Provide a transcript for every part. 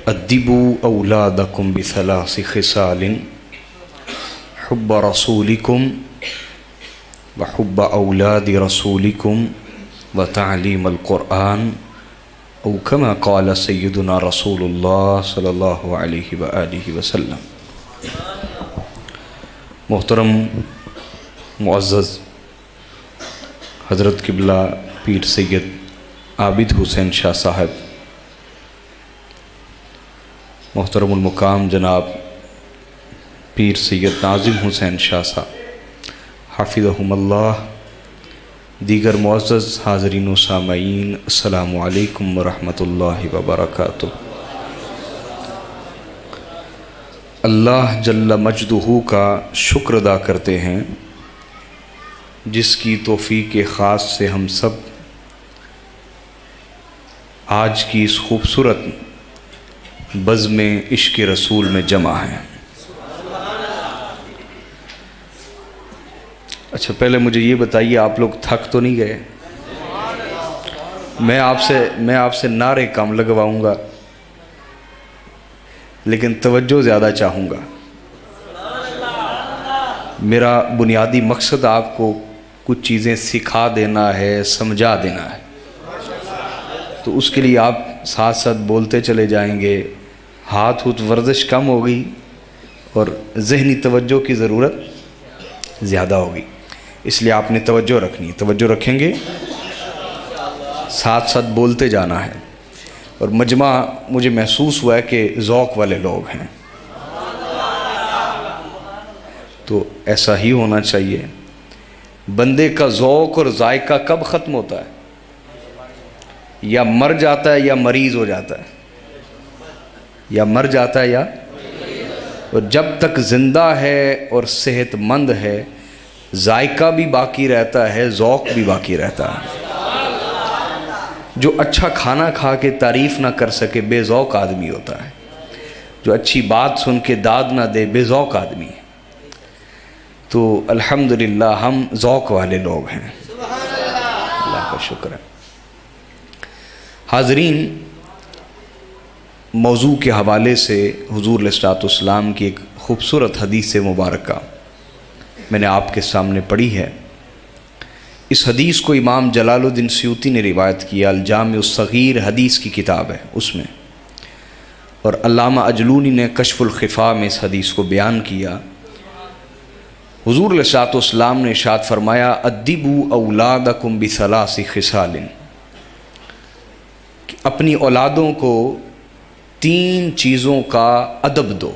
अद्दिबू औलादकुम बिसलासी खिसालिन हुब्ब रसूलिकुम व हुब्ब औलादि रसूलिकुम व तालीम अल-कुरआन औ कमा क़ाल सय्यदुना रसूलुल्लाह सल्लल्लाहु अलैहि व आलिहि वसल्लम। मोहतरम मुअज़्ज़ज़ हज़रत क़िबला पीर सैयद आबिद हुसैन शाह साहब, मोहतरमुल मुक़ाम जनाब पीर सैयद नाज़िम हुसैन शाह साहब हाफ़िज़हुमुल्लाह, दीगर मुअज़्ज़ज़ हाज़रीन व सामईन, अस्सलामु अलैकुम व रहमतुल्लाहि व बरकातुहू। अल्लाह जल्ल मजदुहू का शुक्र अदा करते हैं जिसकी तौफ़ीक़ ख़ास से हम सब आज की इस खूबसूरत बज़्म इश्क़ रसूल में जमा हैं। अच्छा, पहले मुझे ये बताइए, आप लोग थक तो नहीं गए? मैं आपसे नारे कम लगवाऊंगा लेकिन तवज्जो ज़्यादा चाहूँगा। मेरा बुनियादी मकसद आपको कुछ चीज़ें सिखा देना है, समझा देना है, तो उसके लिए आप साथ साथ बोलते चले जाएंगे, हाथ वर्जिश कम होगी और ज़हनी तवज्जो की ज़रूरत ज़्यादा होगी। इसलिए आपने तवज्जो रखनी, तवज्जो रखेंगे, साथ साथ बोलते जाना है। और मजमा मुझे महसूस हुआ है कि ज़ौक़ वाले लोग हैं, तो ऐसा ही होना चाहिए। बंदे का ज़ौक़ और जायका कब ख़त्म होता है? या मर जाता है या मरीज़ हो जाता है, या मर जाता है या, और जब तक ज़िंदा है और सेहतमंद है, जायका भी बाकी रहता है, ज़ौक़ भी बाकी रहता है। जो अच्छा खाना खा के तारीफ़ ना कर सके बेज़ौक़ आदमी होता है, जो अच्छी बात सुन के दाद ना दे बेज़ौक़ आदमी है। तो अल्हम्दुलिल्लाह हम ज़ौक़ वाले लोग हैं, अल्लाह का शुक्र है। हाज़रीन, मौजू के हवाले से हुज़ूर अलैहिस्सलाम की एक ख़ूबसूरत हदीस मुबारक मैंने आपके सामने पढ़ी है। इस हदीस को इमाम जलालुद्दीन सयूती ने रिवायत किया, अल-जामिउस-सग़ीर हदीस की किताब है उसमें, और अल्लामा अजलूनी ने कश्फ़ुल ख़िफ़ा में इस हदीस को बयान किया। हुज़ूर अलैहिस्सलाम ने इरशाद फरमाया, अद्दिबू औलादकुम बिसलासी खिसालिन, अपनी औलादों को 3 चीज़ों का अदब दो।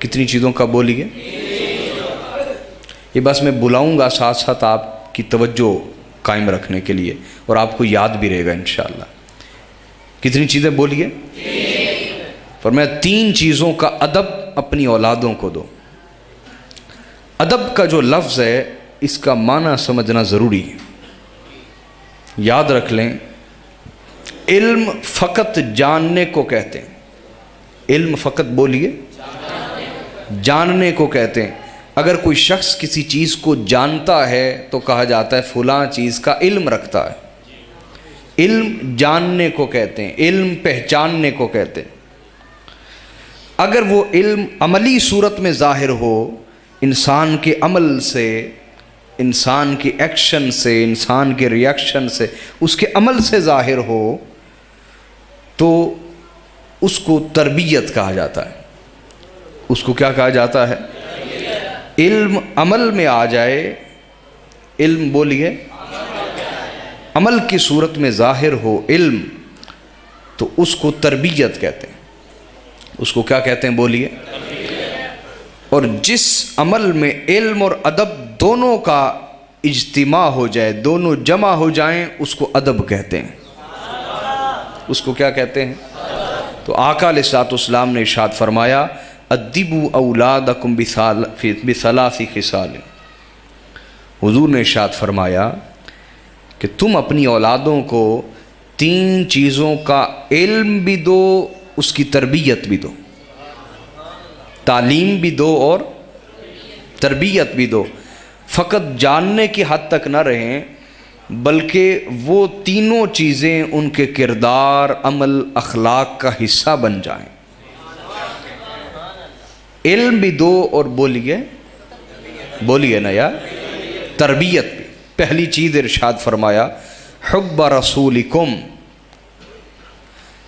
कितनी चीज़ों का बोलिए? ये बस मैं बुलाऊंगा साथ साथ आपकी तवज्जो कायम रखने के लिए, और आपको याद भी रहेगा इंशाअल्लाह। कितनी चीज़ें बोलिए? पर मैं 3 चीज़ों का अदब अपनी औलादों को दो। अदब का जो लफ्ज़ है, इसका माना समझना ज़रूरी है। याद रख लें, इल्म फ़कत जानने को कहते हैं। इल्म फ़कत बोलिए, जानने को कहते हैं। अगर कोई शख्स किसी चीज़ को जानता है तो कहा जाता है फ़लाँ चीज़ का इल्म रखता है। इल्म जानने को कहते हैं, इल्म पहचानने को कहते हैं। अगर वो इल्म अमली सूरत में ज़ाहिर हो, इंसान के अमल से, इंसान के एक्शन से, इंसान के रिएक्शन से, उसके अमल से ज़ाहिर हो, तो उसको तरबियत कहा जाता है। उसको क्या कहा जाता है? इल्म अमल में आ जाए, इल्म बोलिए, अमल की सूरत में ज़ाहिर हो इल्म, तो उसको तरबियत कहते हैं। उसको क्या कहते हैं बोलिए? और जिस अमल में इल्म और अदब दोनों का इज्तिमा हो जाए, दोनों जमा हो जाएं, उसको अदब कहते हैं। उसको क्या कहते हैं? तो आका अलैहिस्सलाम ने इरशाद फरमाया, अद्दिबू औलादकुम बिसलासी खिसाल। हुजूर ने इरशाद फरमाया कि तुम अपनी औलादों को 3 चीज़ों का इल्म भी दो, उसकी तरबियत भी दो। तालीम भी दो और तरबियत भी दो। फ़कत जानने की हद तक ना रहें, बल्कि वो तीनों चीज़ें उनके किरदार, अमल, अखलाक का हिस्सा बन जाएं। इल्म भी दो और बोलिए ना यार, तरबियत भी। पहली चीज़ इरशाद फरमाया, हुब्ब रसूलिकुम,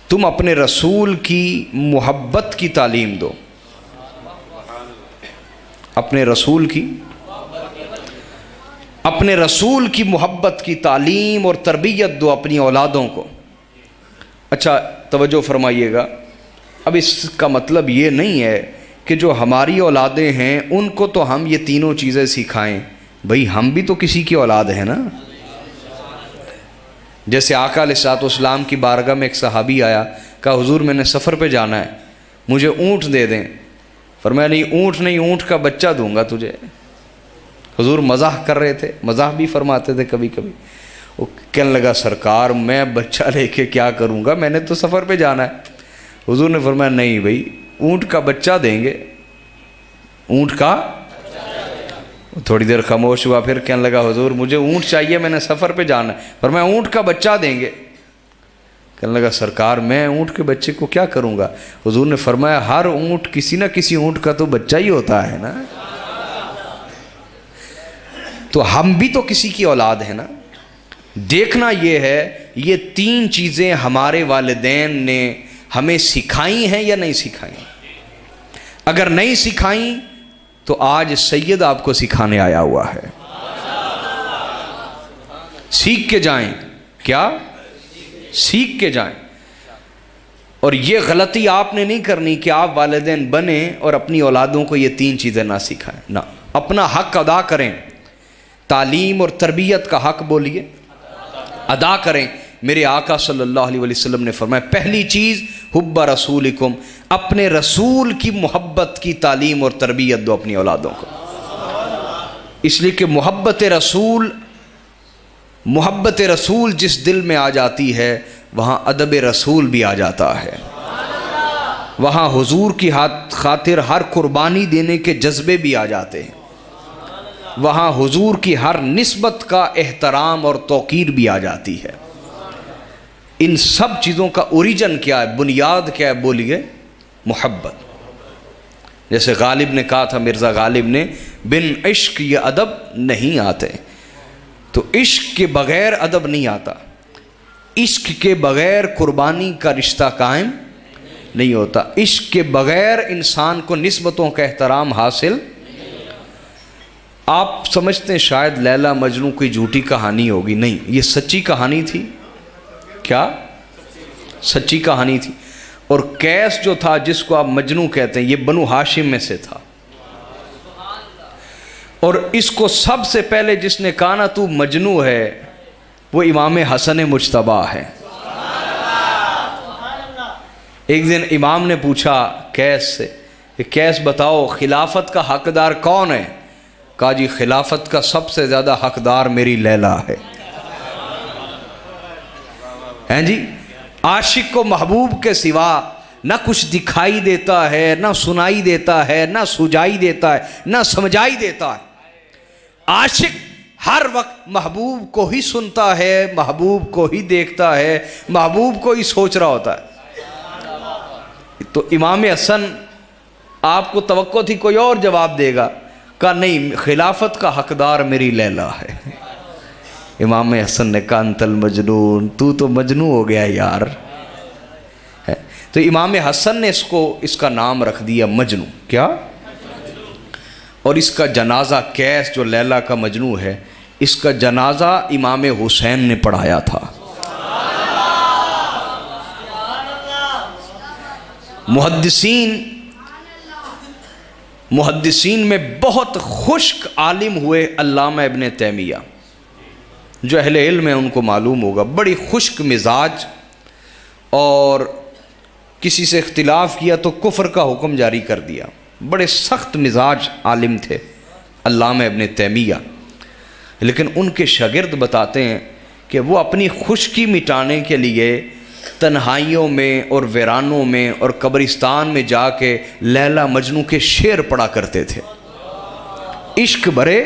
तुम अपने रसूल की मोहब्बत की तालीम दो। अपने रसूल की मोहब्बत की तालीम और तरबियत दो अपनी औलादों को। अच्छा तवज्जो फरमाइएगा, अब इसका मतलब ये नहीं है कि जो हमारी औलादें हैं उनको तो हम ये तीनों चीज़ें सिखाएं। भाई हम भी तो किसी की औलाद है ना। जैसे आका अलैहिस्सलाम की बारगाह में एक सहाबी आया, कहा हुजूर मैंने सफ़र पे जाना है, मुझे ऊँट दे दें। फरमाया नहीं, ऊँट नहीं, ऊँट का बच्चा दूंगा तुझे। हुजूर मजाक कर रहे थे, मजाक भी फरमाते थे कभी कभी। वो कहने लगा सरकार मैं बच्चा लेके क्या करूँगा, मैंने तो सफ़र पे जाना है। हुजूर ने फरमाया नहीं भाई, ऊँट का बच्चा देंगे, ऊँट का। थोड़ी देर खामोश हुआ, फिर कहने लगा हुजूर मुझे ऊँट चाहिए, मैंने सफ़र पे जाना है। फरमाया ऊँट का बच्चा देंगे। कहने लगा सरकार मैं ऊँट के बच्चे को क्या करूँगा। हुजूर ने फरमाया हर ऊँट किसी न किसी ऊँट का तो बच्चा ही होता है ना, तो हम भी तो किसी की औलाद है ना। देखना ये है, ये तीन चीज़ें हमारे वालिदैन ने हमें सिखाई हैं या नहीं सिखाई। अगर नहीं सिखाई तो आज सैयद आपको सिखाने आया हुआ है। सीख के जाएं, क्या सीख के जाएं। और ये गलती आपने नहीं करनी कि आप वालिदैन बने और अपनी औलादों को ये तीन चीज़ें ना सिखाएं। ना, अपना हक अदा करें, तालीम और तरबियत का हक बोलिए अदा करें। मेरे आका सल्लल्लाहु अलैहि वसल्लम ने फरमाया पहली चीज़ हुब्ब रसूलिकुम, अपने रसूल की मोहब्बत की तालीम और तरबियत दो अपनी औलादों को। इसलिए कि मोहब्बत रसूल जिस दिल में आ जाती है वहाँ अदब रसूल भी आ जाता है। वहाँ हुजूर की खातिर हर कुर्बानी देने के जज्बे भी आ जाते हैं। वहाँ हुजूर की हर निस्बत का एहतराम और तौकीर भी आ जाती है। इन सब चीज़ों का ओरिजिन क्या है, बुनियाद क्या है, बोलिए मोहब्बत। जैसे गालिब ने कहा था, मिर्ज़ा गालिब ने, बिन इश्क ये अदब नहीं आते। तो इश्क के बग़ैर अदब नहीं आता, इश्क के बग़ैर कुर्बानी का रिश्ता कायम नहीं होता, इश्क के बग़ैर इंसान को निस्बतों का एहतराम हासिल। आप समझते हैं शायद लैला मजनू कोई झूठी कहानी होगी, नहीं, ये सच्ची कहानी थी। क्या सच्ची कहानी थी। और कैस जो था जिसको आप मजनू कहते हैं, ये बनु हाशिम में से था। और इसको सबसे पहले जिसने कहा ना तू मजनू है, वो इमाम हसन मुज्तबा है। एक दिन इमाम ने पूछा कैस से, कैस बताओ खिलाफत का हकदार कौन है। कहा जी खिलाफत का सबसे ज़्यादा हकदार मेरी लैला है। हैं जी, आशिक को महबूब के सिवा ना कुछ दिखाई देता है, ना सुनाई देता है, ना सुझाई देता है, ना समझाई देता है। आशिक हर वक्त महबूब को ही सुनता है, महबूब को ही देखता है, महबूब को ही सोच रहा होता है। तो इमाम हसन आपको तवक्को थी कोई और जवाब देगा, कहा नहीं खिलाफत का हकदार मेरी लैला है। इमाम हसन ने कहा अंतल मजनून, तू तो मजनू हो गया यार। है तो इमाम हसन ने इसका नाम रख दिया मजनू। क्या? और इसका जनाजा कैस जो लैला का मजनू है, इसका जनाजा इमाम हुसैन ने पढ़ाया था। मुहद्दिसीन में बहुत खुश्क आलिम हुए अल्लामा इब्न तैमिया, जो अहले इल्म है उनको मालूम होगा, बड़ी खुश्क मिजाज, और किसी से इख्तिलाफ किया तो कुफ्र का हुक्म जारी कर दिया। बड़े सख्त मिजाज आलिम थे अल्लामा इब्न तैमिया। लेकिन उनके शागिर्द बताते हैं कि वो अपनी खुश्की मिटाने के लिए तन्हाइयों में और वीरानों में और कब्रिस्तान में जाके लैला मजनू के शेर पढ़ा करते थे। इश्क भरे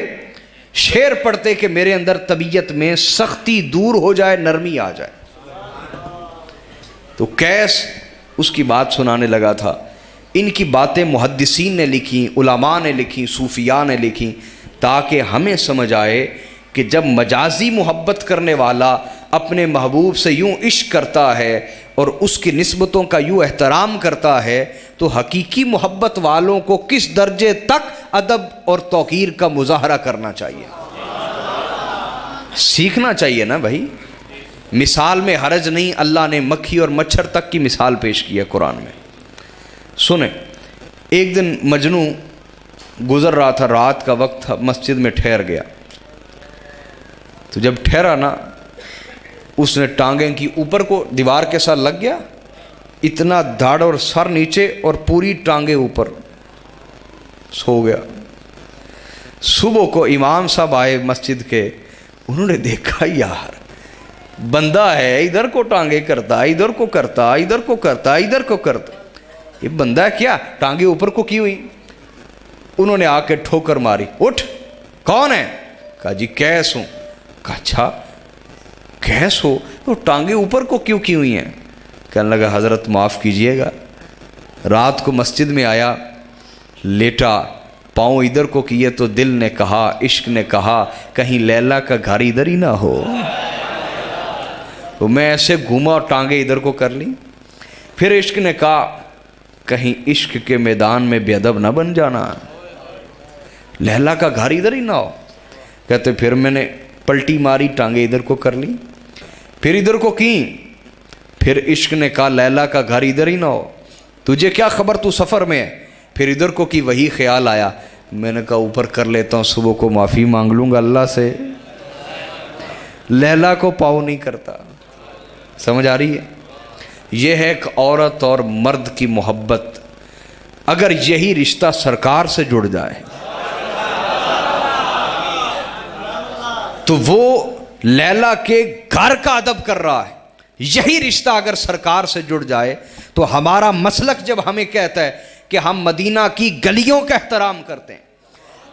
शेर पढ़ते कि मेरे अंदर तबीयत में सख्ती दूर हो जाए, नरमी आ जाए। तो कैस उसकी बात सुनाने लगा था। इनकी बातें मुहद्दिसीन ने लिखी, उलमा ने लिखी, सूफिया ने लिखी, ताकि हमें समझ आए कि जब मजाजी मोहब्बत करने वाला अपने महबूब से यूं इश्क करता है और उसकी निस्बतों का यूं एहतराम करता है, तो हकीकी मोहब्बत वालों को किस दर्जे तक अदब और तौकीर का मुजाहरा करना चाहिए, सीखना चाहिए ना भाई। मिसाल में हरज नहीं, अल्लाह ने मक्खी और मच्छर तक की मिसाल पेश की है कुरान में। सुने, एक दिन मजनू गुजर रहा था, रात का वक्त था, मस्जिद में ठहर गया। तो जब ठहरा ना, उसने टांगें की ऊपर को दीवार के साथ लग गया, इतना दाढ़ और सर नीचे और पूरी टांगे ऊपर, सो गया। सुबह को इमाम साहब आए मस्जिद के, उन्होंने देखा यार बंदा है, इधर को टांगे करता, इधर को करता, इधर को करता, इधर को करता, ये बंदा क्या, टांगे ऊपर को की हुई। उन्होंने आके ठोकर मारी, उठ, कौन है? कहा जी कैस हूं। कहा अच्छा कैस हो, तो टांगे ऊपर को क्यों की हुई हैं? कहने लगा हजरत माफ़ कीजिएगा, रात को मस्जिद में आया, लेटा, पाँव इधर को किए तो दिल ने कहा, इश्क ने कहा कहीं लैला का घर इधर ही ना हो। तो मैं ऐसे घूमा और टांगे इधर को कर ली। फिर इश्क ने कहा कहीं इश्क के मैदान में बेअदब ना बन जाना, लैला का घर इधर ही ना हो। कहते फिर मैंने पलटी मारी, टांगे इधर को कर ली, फिर इधर को की। फिर इश्क ने कहा लैला का घर इधर ही ना हो, तुझे क्या खबर, तू सफ़र में है। फिर इधर को की, वही ख्याल आया, मैंने कहा ऊपर कर लेता हूँ, सुबह को माफ़ी मांग लूँगा अल्लाह से। लैला को पाओ नहीं करता। समझ आ रही है? यह है एक औरत और मर्द की मोहब्बत। अगर यही रिश्ता सरकार से जुड़ जाए तो वो लैला के घर का अदब कर रहा है। यही रिश्ता अगर सरकार से जुड़ जाए तो हमारा मसलक जब हमें कहता है कि हम मदीना की गलियों का एहतराम करते हैं,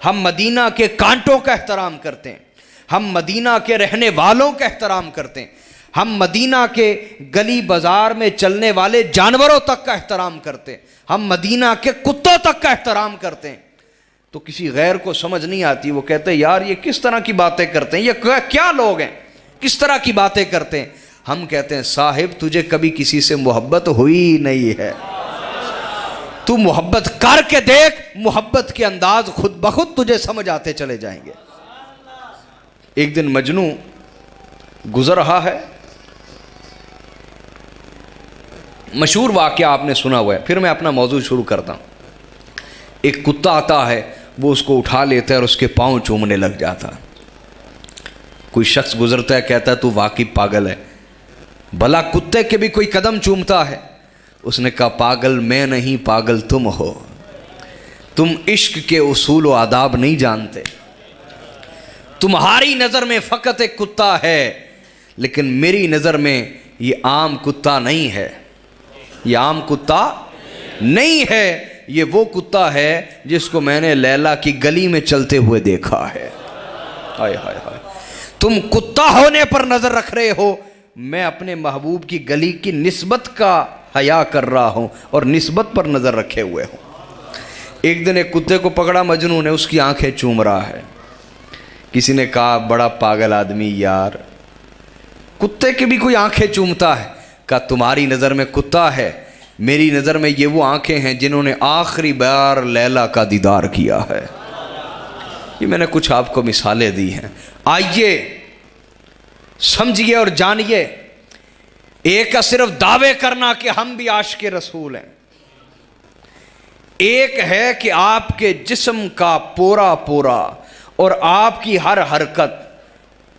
हम मदीना के कांटों का एहतराम करते हैं, हम मदीना के रहने वालों का एहतराम करते हैं, हम मदीना के गली बाजार में चलने वाले जानवरों तक का एहतराम करते हैं, हम मदीना के कुत्तों तक का एहतराम करते हैं, तो किसी गैर को समझ नहीं आती। वो कहते हैं यार ये किस तरह की बातें करते हैं, ये क्या लोग हैं, किस तरह की बातें करते हैं। हम कहते हैं साहिब तुझे कभी किसी से मोहब्बत हुई नहीं है, तू मोहब्बत करके देख, मोहब्बत के अंदाज खुद ब खुद तुझे समझ आते चले जाएंगे। एक दिन मजनू गुजर रहा है, मशहूर वाक़या आपने सुना हुआ है, फिर मैं अपना मौजू शुरू करता हूँ। एक कुत्ता आता है, वो उसको उठा लेता है और उसके पाँव चूमने लग जाता है। कोई शख्स गुजरता है, कहता है तू वाकई पागल है, भला कुत्ते के भी कोई कदम चूमता है? उसने कहा पागल मैं नहीं, पागल तुम हो, तुम इश्क के उसूल व आदाब नहीं जानते। तुम्हारी नज़र में फ़कत एक कुत्ता है, लेकिन मेरी नज़र में ये आम कुत्ता नहीं है, ये आम कुत्ता नहीं है, ये वो कुत्ता है जिसको मैंने लैला की गली में चलते हुए देखा है। हाय हाय हाय, तुम कुत्ता होने पर नज़र रख रहे हो, मैं अपने महबूब की गली की निस्बत का हया कर रहा हूँ और निस्बत पर नज़र रखे हुए हूँ। एक दिन एक कुत्ते को पकड़ा मजनू ने, उसकी आंखें चूम रहा है। किसी ने कहा बड़ा पागल आदमी यार, कुत्ते की भी कोई आंखें चूमता है? कहा तुम्हारी नज़र में कुत्ता है, मेरी नज़र में ये वो आंखें हैं जिन्होंने आखिरी बार लैला का दीदार किया है। ये मैंने कुछ आपको मिसालें दी हैं, आइए समझिए और जानिए। एक का सिर्फ दावे करना कि हम भी आशिक़े रसूल हैं, एक है कि आपके जिस्म का पूरा पूरा और आपकी हर हरकत,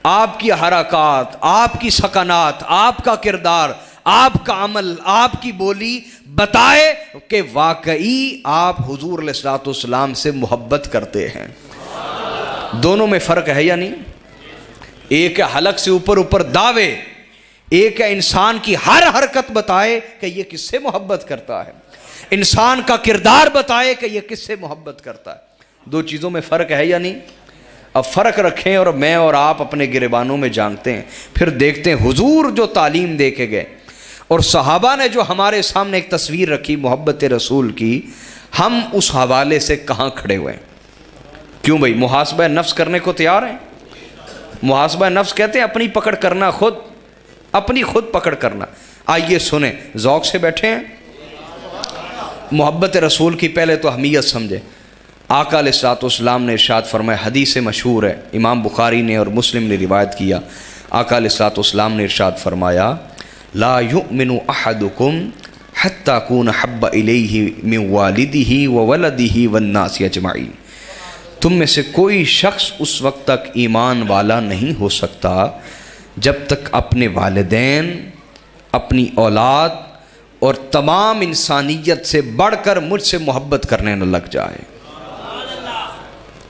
आपकी हरकत, आपकी सकनात, आपका किरदार, आपका अमल, आपकी बोली बताए कि वाकई आप हुजूर अलैहिस्सलाम से मोहब्बत करते हैं। दोनों में फ़र्क है या नहीं? एक है हलक से ऊपर ऊपर दावे, एक है इंसान की हर हरकत बताए कि ये किससे मोहब्बत करता है, इंसान का किरदार बताए कि ये किससे मोहब्बत करता है। दो चीज़ों में फ़र्क है या नहीं? अब फ़र्क रखें और मैं और आप अपने गिरेबानों में जानते हैं। फिर देखते हैं हुजूर जो तालीम दे के गए और सहाबा ने जो हमारे सामने एक तस्वीर रखी मोहब्बत रसूल की, हम उस हवाले से कहाँ खड़े हुए हैं। क्यों भाई, मुहासबा नफ्स करने को तैयार हैं? मुहासबा नफ्स कहते हैं अपनी पकड़ करना, खुद अपनी खुद पकड़ करना। आइए सुने, ज़ौक़ से बैठे हैं। मोहब्बत रसूल की पहले तो अहमियत समझे। आका अलैहिस्सलाम ने इरशाद फरमाया, हदीस मशहूर है, इमाम बुखारी ने और मुस्लिम ने रिवायत किया। आका अलैहिस्सलाम ने इरशाद फरमाया, ला युमिनु अहदुकुम हत्ता अकून हब्बा इलैहि मिन वालिदिही व वलदिही वन्नास अजमईन। तुम में से कोई शख्स उस वक्त तक ईमान वाला नहीं हो सकता जब तक अपने वालिदैन, अपनी औलाद और तमाम इंसानियत से बढ़कर मुझसे मोहब्बत करने न लग जाए।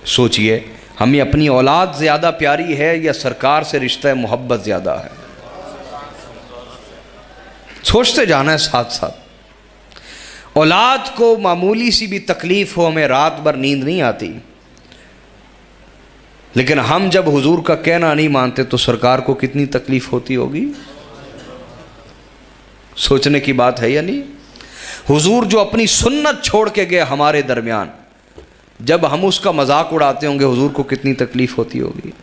सोचिए, हमें अपनी औलाद ज़्यादा प्यारी है या सरकार से रिश्ता मोहब्बत ज़्यादा है? सोचते जाना है साथ साथ। औलाद को मामूली सी भी तकलीफ़ हो, हमें रात भर नींद नहीं आती, लेकिन हम जब हुजूर का कहना नहीं मानते तो सरकार को कितनी तकलीफ़ होती होगी। सोचने की बात है या नहीं? हुजूर जो अपनी सुन्नत छोड़ के गए हमारे दरमियान, जब हम उसका मजाक उड़ाते होंगे हुजूर को कितनी तकलीफ़ होती होगी।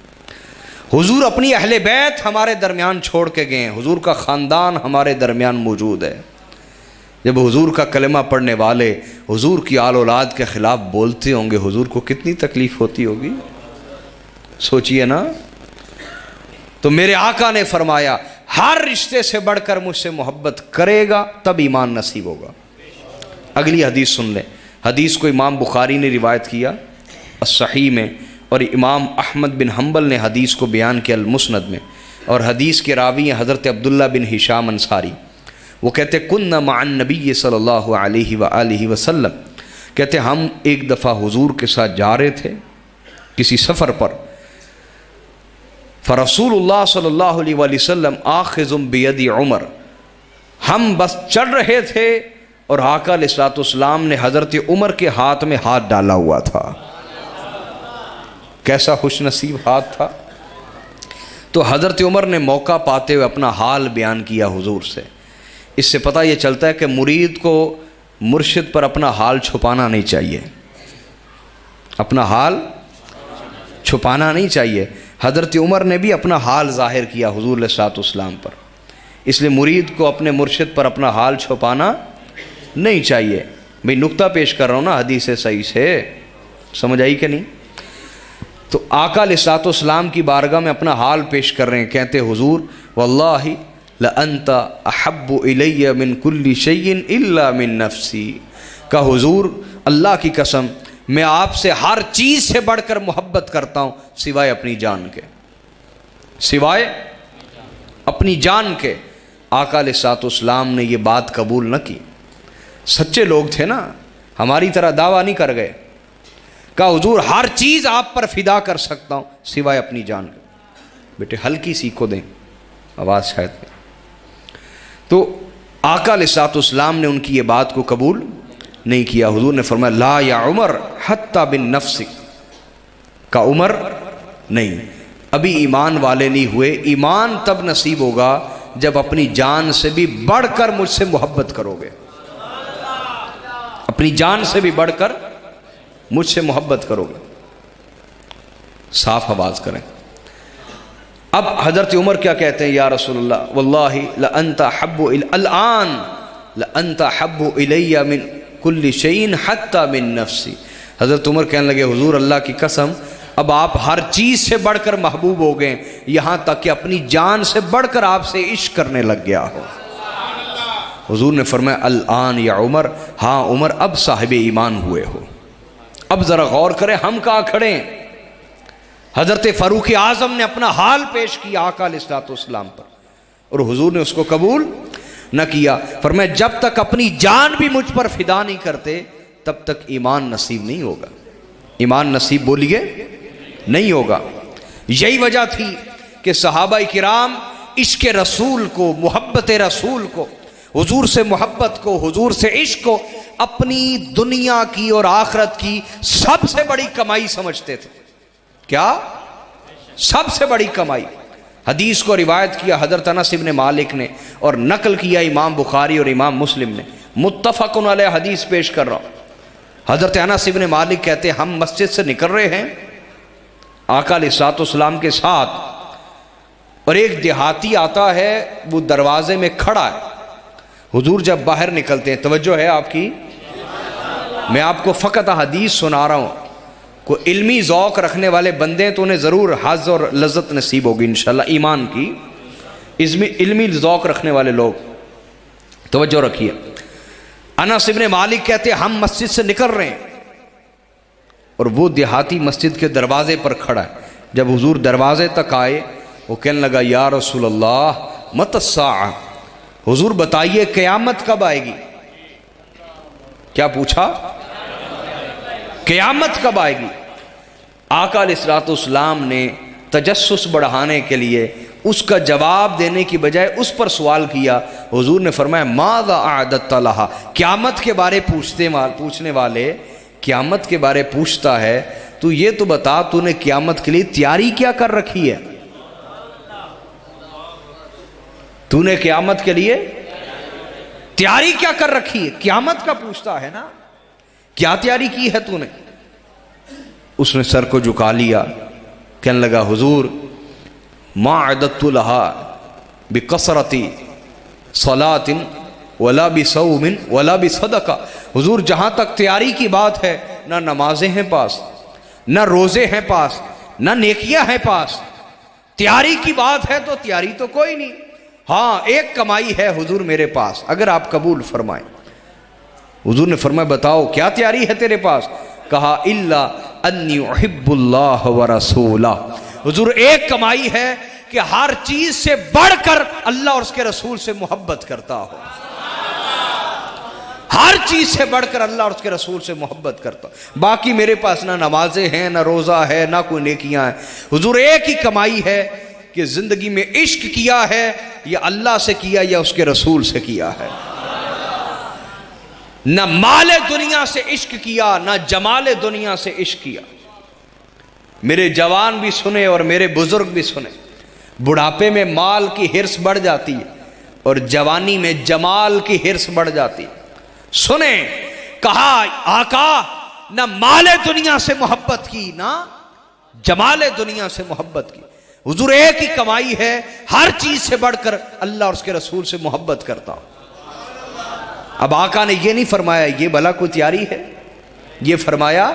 हुजूर अपनी अहले बैत हमारे दरमियान छोड़ के गए, हुजूर का ख़ानदान हमारे दरमियान मौजूद है। जब हुजूर का कलमा पढ़ने वाले हुजूर की आल औलाद के ख़िलाफ़ बोलते होंगे, हुजूर को कितनी तकलीफ़ होती होगी। सोचिए ना। तो मेरे आका ने फरमाया, हर रिश्ते से बढ़कर मुझसे मोहब्बत करेगा तब ईमान नसीब होगा। अगली हदीस सुन लें। हदीस को इमाम बुखारी ने रिवायत किया सही में, और इमाम अहमद बिन हम्बल ने हदीस को बयान किया अल-मुस्नद में। और हदीस के रावी हैं हज़रत अब्दुल्ला बिन हिशाम अंसारी। वो कहते कुन्ना मअन नबी सल्लल्लाहु अलैहि व आलिहि वसल्लम, कहते हम एक दफ़ा हुजूर के साथ जा रहे थे किसी सफ़र पर। फ़रसूलुल्लाह सल्लल्लाहु अलैहि वसल्लम आखिज़ुम बियदी उमर, हम बस चल रहे थे और आका अलैहिस्सलाम ने हज़रत उमर के हाथ में हाथ डाला हुआ था। कैसा खुशनसीब हाथ था। तो हज़रत उमर ने मौका पाते हुए अपना हाल बयान किया हुजूर से। इससे पता ये चलता है कि मुरीद को मुर्शिद पर अपना हाल छुपाना नहीं चाहिए, अपना हाल छुपाना नहीं चाहिए। हज़रत उमर ने भी अपना हाल ज़ाहिर किया हुजूर अलैहिस्सलाम पर, इसलिए मुरीद को अपने मुर्शिद पर अपना हाल छुपाना नहीं चाहिए। भाई नुक्ता पेश कर रहा हूँ ना हदीस सही से, समझ आई कि नहीं। तो आका अलैहिस्सलाम की बारगाह में अपना हाल पेश कर रहे हैं। कहते हुजूर वल्लाहि ला अंता अहब्बु इलैया मिन कुल्ली शैइन इल्ला मिन नफ्सी, का हुजूर अल्लाह की कसम मैं आपसे हर चीज़ से बढ़कर मोहब्बत करता हूँ सिवाय अपनी जान के, सिवाय अपनी जान के। आका अलैहिस्सलाम ने ये बात कबूल न की। सच्चे लोग थे ना, हमारी तरह दावा नहीं कर गए। कहा हुजूर हर चीज़ आप पर फिदा कर सकता हूँ सिवाय अपनी जान के। बेटे हल्की सी को दें आवाज़ शायद। तो आका अलैहिस्सलाम ने उनकी ये बात को कबूल नहीं किया। हुजूर ने फरमाया ला या उमर हत्ता बिन नफ्सिक, का उमर नहीं, अभी ईमान वाले नहीं हुए। ईमान तब नसीब होगा जब अपनी जान से भी बढ़कर मुझसे मोहब्बत करोगे, अपनी जान से भी बढ़कर मुझसे मोहब्बत करोगे। साफ आवाज करें। अब हजरत उमर क्या कहते हैं, या रसूलल्लाह वल्लाहि ला अंता हब्बु अलआन ला अंता हब्बु इलैया मिन कुल्ली शैइन हत्ता मिन नफ्सी। हजरत उमर कहने लगे हुजूर अल्लाह की कसम अब आप हर चीज़ से बढ़कर महबूब हो गए, यहाँ तक कि अपनी जान से बढ़कर आपसे इश्क करने लग गया हो। हुजूर ने फरमाया अलआन या उमर, हाँ उमर अब साहिब ईमान हुए हो। अब ज़रा गौर करें हम कहाँ खड़े हैं। हज़रत फ़ारूक आज़म ने अपना हाल पेश किया आका अलैहिस्सलाम पर और हुजूर ने उसको कबूल न किया। फरमाया जब तक अपनी जान भी मुझ पर फिदा नहीं करते तब तक ईमान नसीब नहीं होगा। ईमान नसीब बोलिए नहीं होगा। यही वजह थी कि सहाबाए किराम इश्क़ रसूल को, मोहब्बत रसूल को, हुजूर से मोहब्बत को, हुजूर से इश्क को अपनी दुनिया की और आखिरत की सबसे बड़ी कमाई समझते थे। क्या? सबसे बड़ी कमाई। हदीस को रिवायत किया हज़रत अनस इब्न मालिक ने और नकल किया इमाम बुखारी और इमाम मुस्लिम ने। मुत्तफ़क़ुन अलैह हदीस पेश कर रहा हूँ। हज़रत अनस इब्न मालिक कहते हैं हम मस्जिद से निकल रहे हैं आका अलैहिस्सलाम के साथ, और एक देहाती आता है, वो दरवाजे में खड़ा है। हुजूर जब बाहर निकलते हैं, तवज्जो है आपकी, मैं आपको फ़कत हदीस सुना रहा हूँ। को इल्मी ज़ौक़ रखने वाले बंदे तो उन्हें ज़रूर हज़ और लज़्ज़त नसीब होगी इंशाअल्लाह ईमान की। इसमें इल्मी ज़ौक़ रखने वाले लोग तवज्जो रखिए। अनस इब्न मालिक कहते हैं हम मस्जिद से निकल रहे हैं और वो देहाती मस्जिद के दरवाजे पर खड़ा है। जब हुजूर दरवाजे तक आए, वो कहने लगा या रसूल अल्लाह मतस्साअ, हुजूर बताइए क़यामत कब आएगी? क्या पूछा? क़यामत कब आएगी? आका अलैहिस्सलाम ने तजस्सुस बढ़ाने के लिए उसका जवाब देने की बजाय उस पर सवाल किया। हुजूर ने फरमाया माज़ा आदत लहा, क़यामत के बारे पूछने वाले क़यामत के बारे पूछता है, तू ये तो बता तूने क़यामत के लिए तैयारी क्या कर रखी है? तूने क़यामत के लिए तैयारी क्या कर रखी है? क़यामत का पूछता है ना, क्या तैयारी की है तूने? उसने सर को झुका लिया, कहने लगा हुजूर मा अदत्तु लहा बिकसरती सलातिन वला बिसौमिन वला बिसदका। हुजूर जहाँ तक तैयारी की बात है, ना नमाजें हैं पास, ना रोज़े हैं पास, ना नेकियां हैं पास। तैयारी की बात है तो तैयारी तो कोई नहीं। हाँ एक कमाई है हुजूर मेरे पास, अगर आप कबूल फरमाएं। हुजूर ने फरमाया बताओ क्या तैयारी है तेरे पास? कहा इल्ला अन्नी उहिब्बुल्लाह व रसूला। हुजूर एक कमाई है कि हर चीज से बढ़कर अल्लाह और उसके रसूल से मोहब्बत करता हो। हर चीज से बढ़कर अल्लाह और उसके रसूल से मोहब्बत करता। बाकी मेरे पास ना नमाजें हैं, ना रोजा है, ना कोई नेकियां हैं। हुजूर एक ही कमाई है कि जिंदगी में इश्क किया है, या अल्लाह से किया या उसके रसूल से किया है। न माले दुनिया से इश्क किया, ना जमाले दुनिया से इश्क किया। मेरे जवान भी सुने और मेरे बुजुर्ग भी सुने, बुढ़ापे में माल की हिर्स बढ़ जाती है और जवानी में जमाल की हिर्स बढ़ जाती है। सुने, कहा आका न माले दुनिया से मोहब्बत की, ना जमाले दुनिया से मोहब्बत की। हुजूर एक ही कमाई है, हर चीज से बढ़कर अल्लाह और उसके रसूल से मोहब्बत करता हूं। अब आका ने यह नहीं फरमाया ये भला कोई तैयारी है, ये फरमाया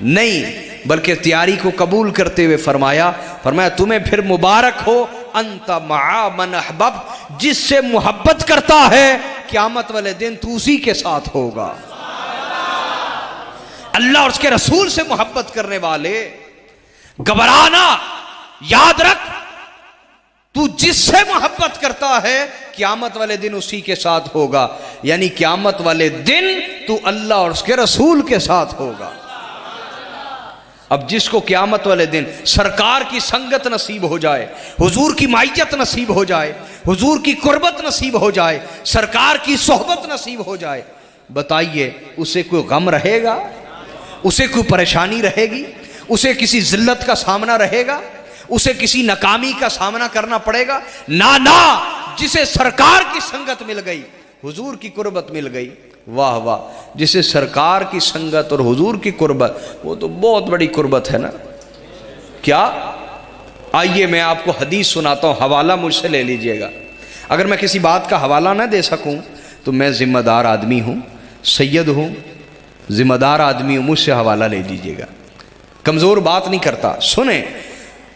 नहीं, बल्कि तैयारी को कबूल करते हुए फरमाया तुम्हें फिर मुबारक हो अंता मआ मन अहबब, जिससे मोहब्बत करता है क़यामत वाले दिन तू उसी के साथ होगा। अल्लाह और उसके रसूल से मोहब्बत करने वाले घबराना, याद रख तू जिससे मोहब्बत करता है क़यामत वाले दिन उसी के साथ होगा। यानी क़यामत वाले दिन तू अल्लाह और उसके रसूल के साथ होगा। अब जिसको क़यामत वाले दिन सरकार की संगत नसीब हो जाए, हुजूर की माइयत नसीब हो जाए, हुजूर की कुर्बत नसीब हो जाए, सरकार की सोहबत नसीब हो जाए, बताइए उसे कोई गम रहेगा? उसे कोई परेशानी रहेगी? उसे किसी जिल्लत का सामना रहेगा? उसे किसी नाकामी का सामना करना पड़ेगा? ना ना, जिसे सरकार की संगत मिल गई, हुजूर की कुर्बत मिल गई, वाह वाह। जिसे सरकार की संगत और हुजूर की कुर्बत, वो तो बहुत बड़ी कुर्बत है ना। क्या? आइए मैं आपको हदीस सुनाता हूँ, हवाला मुझसे ले लीजिएगा। अगर मैं किसी बात का हवाला ना दे सकूँ तो मैं जिम्मेदार आदमी हूँ, सैयद हूँ, जिम्मेदार आदमी हूँ, मुझसे हवाला ले लीजिएगा, कमज़ोर बात नहीं करता। सुने,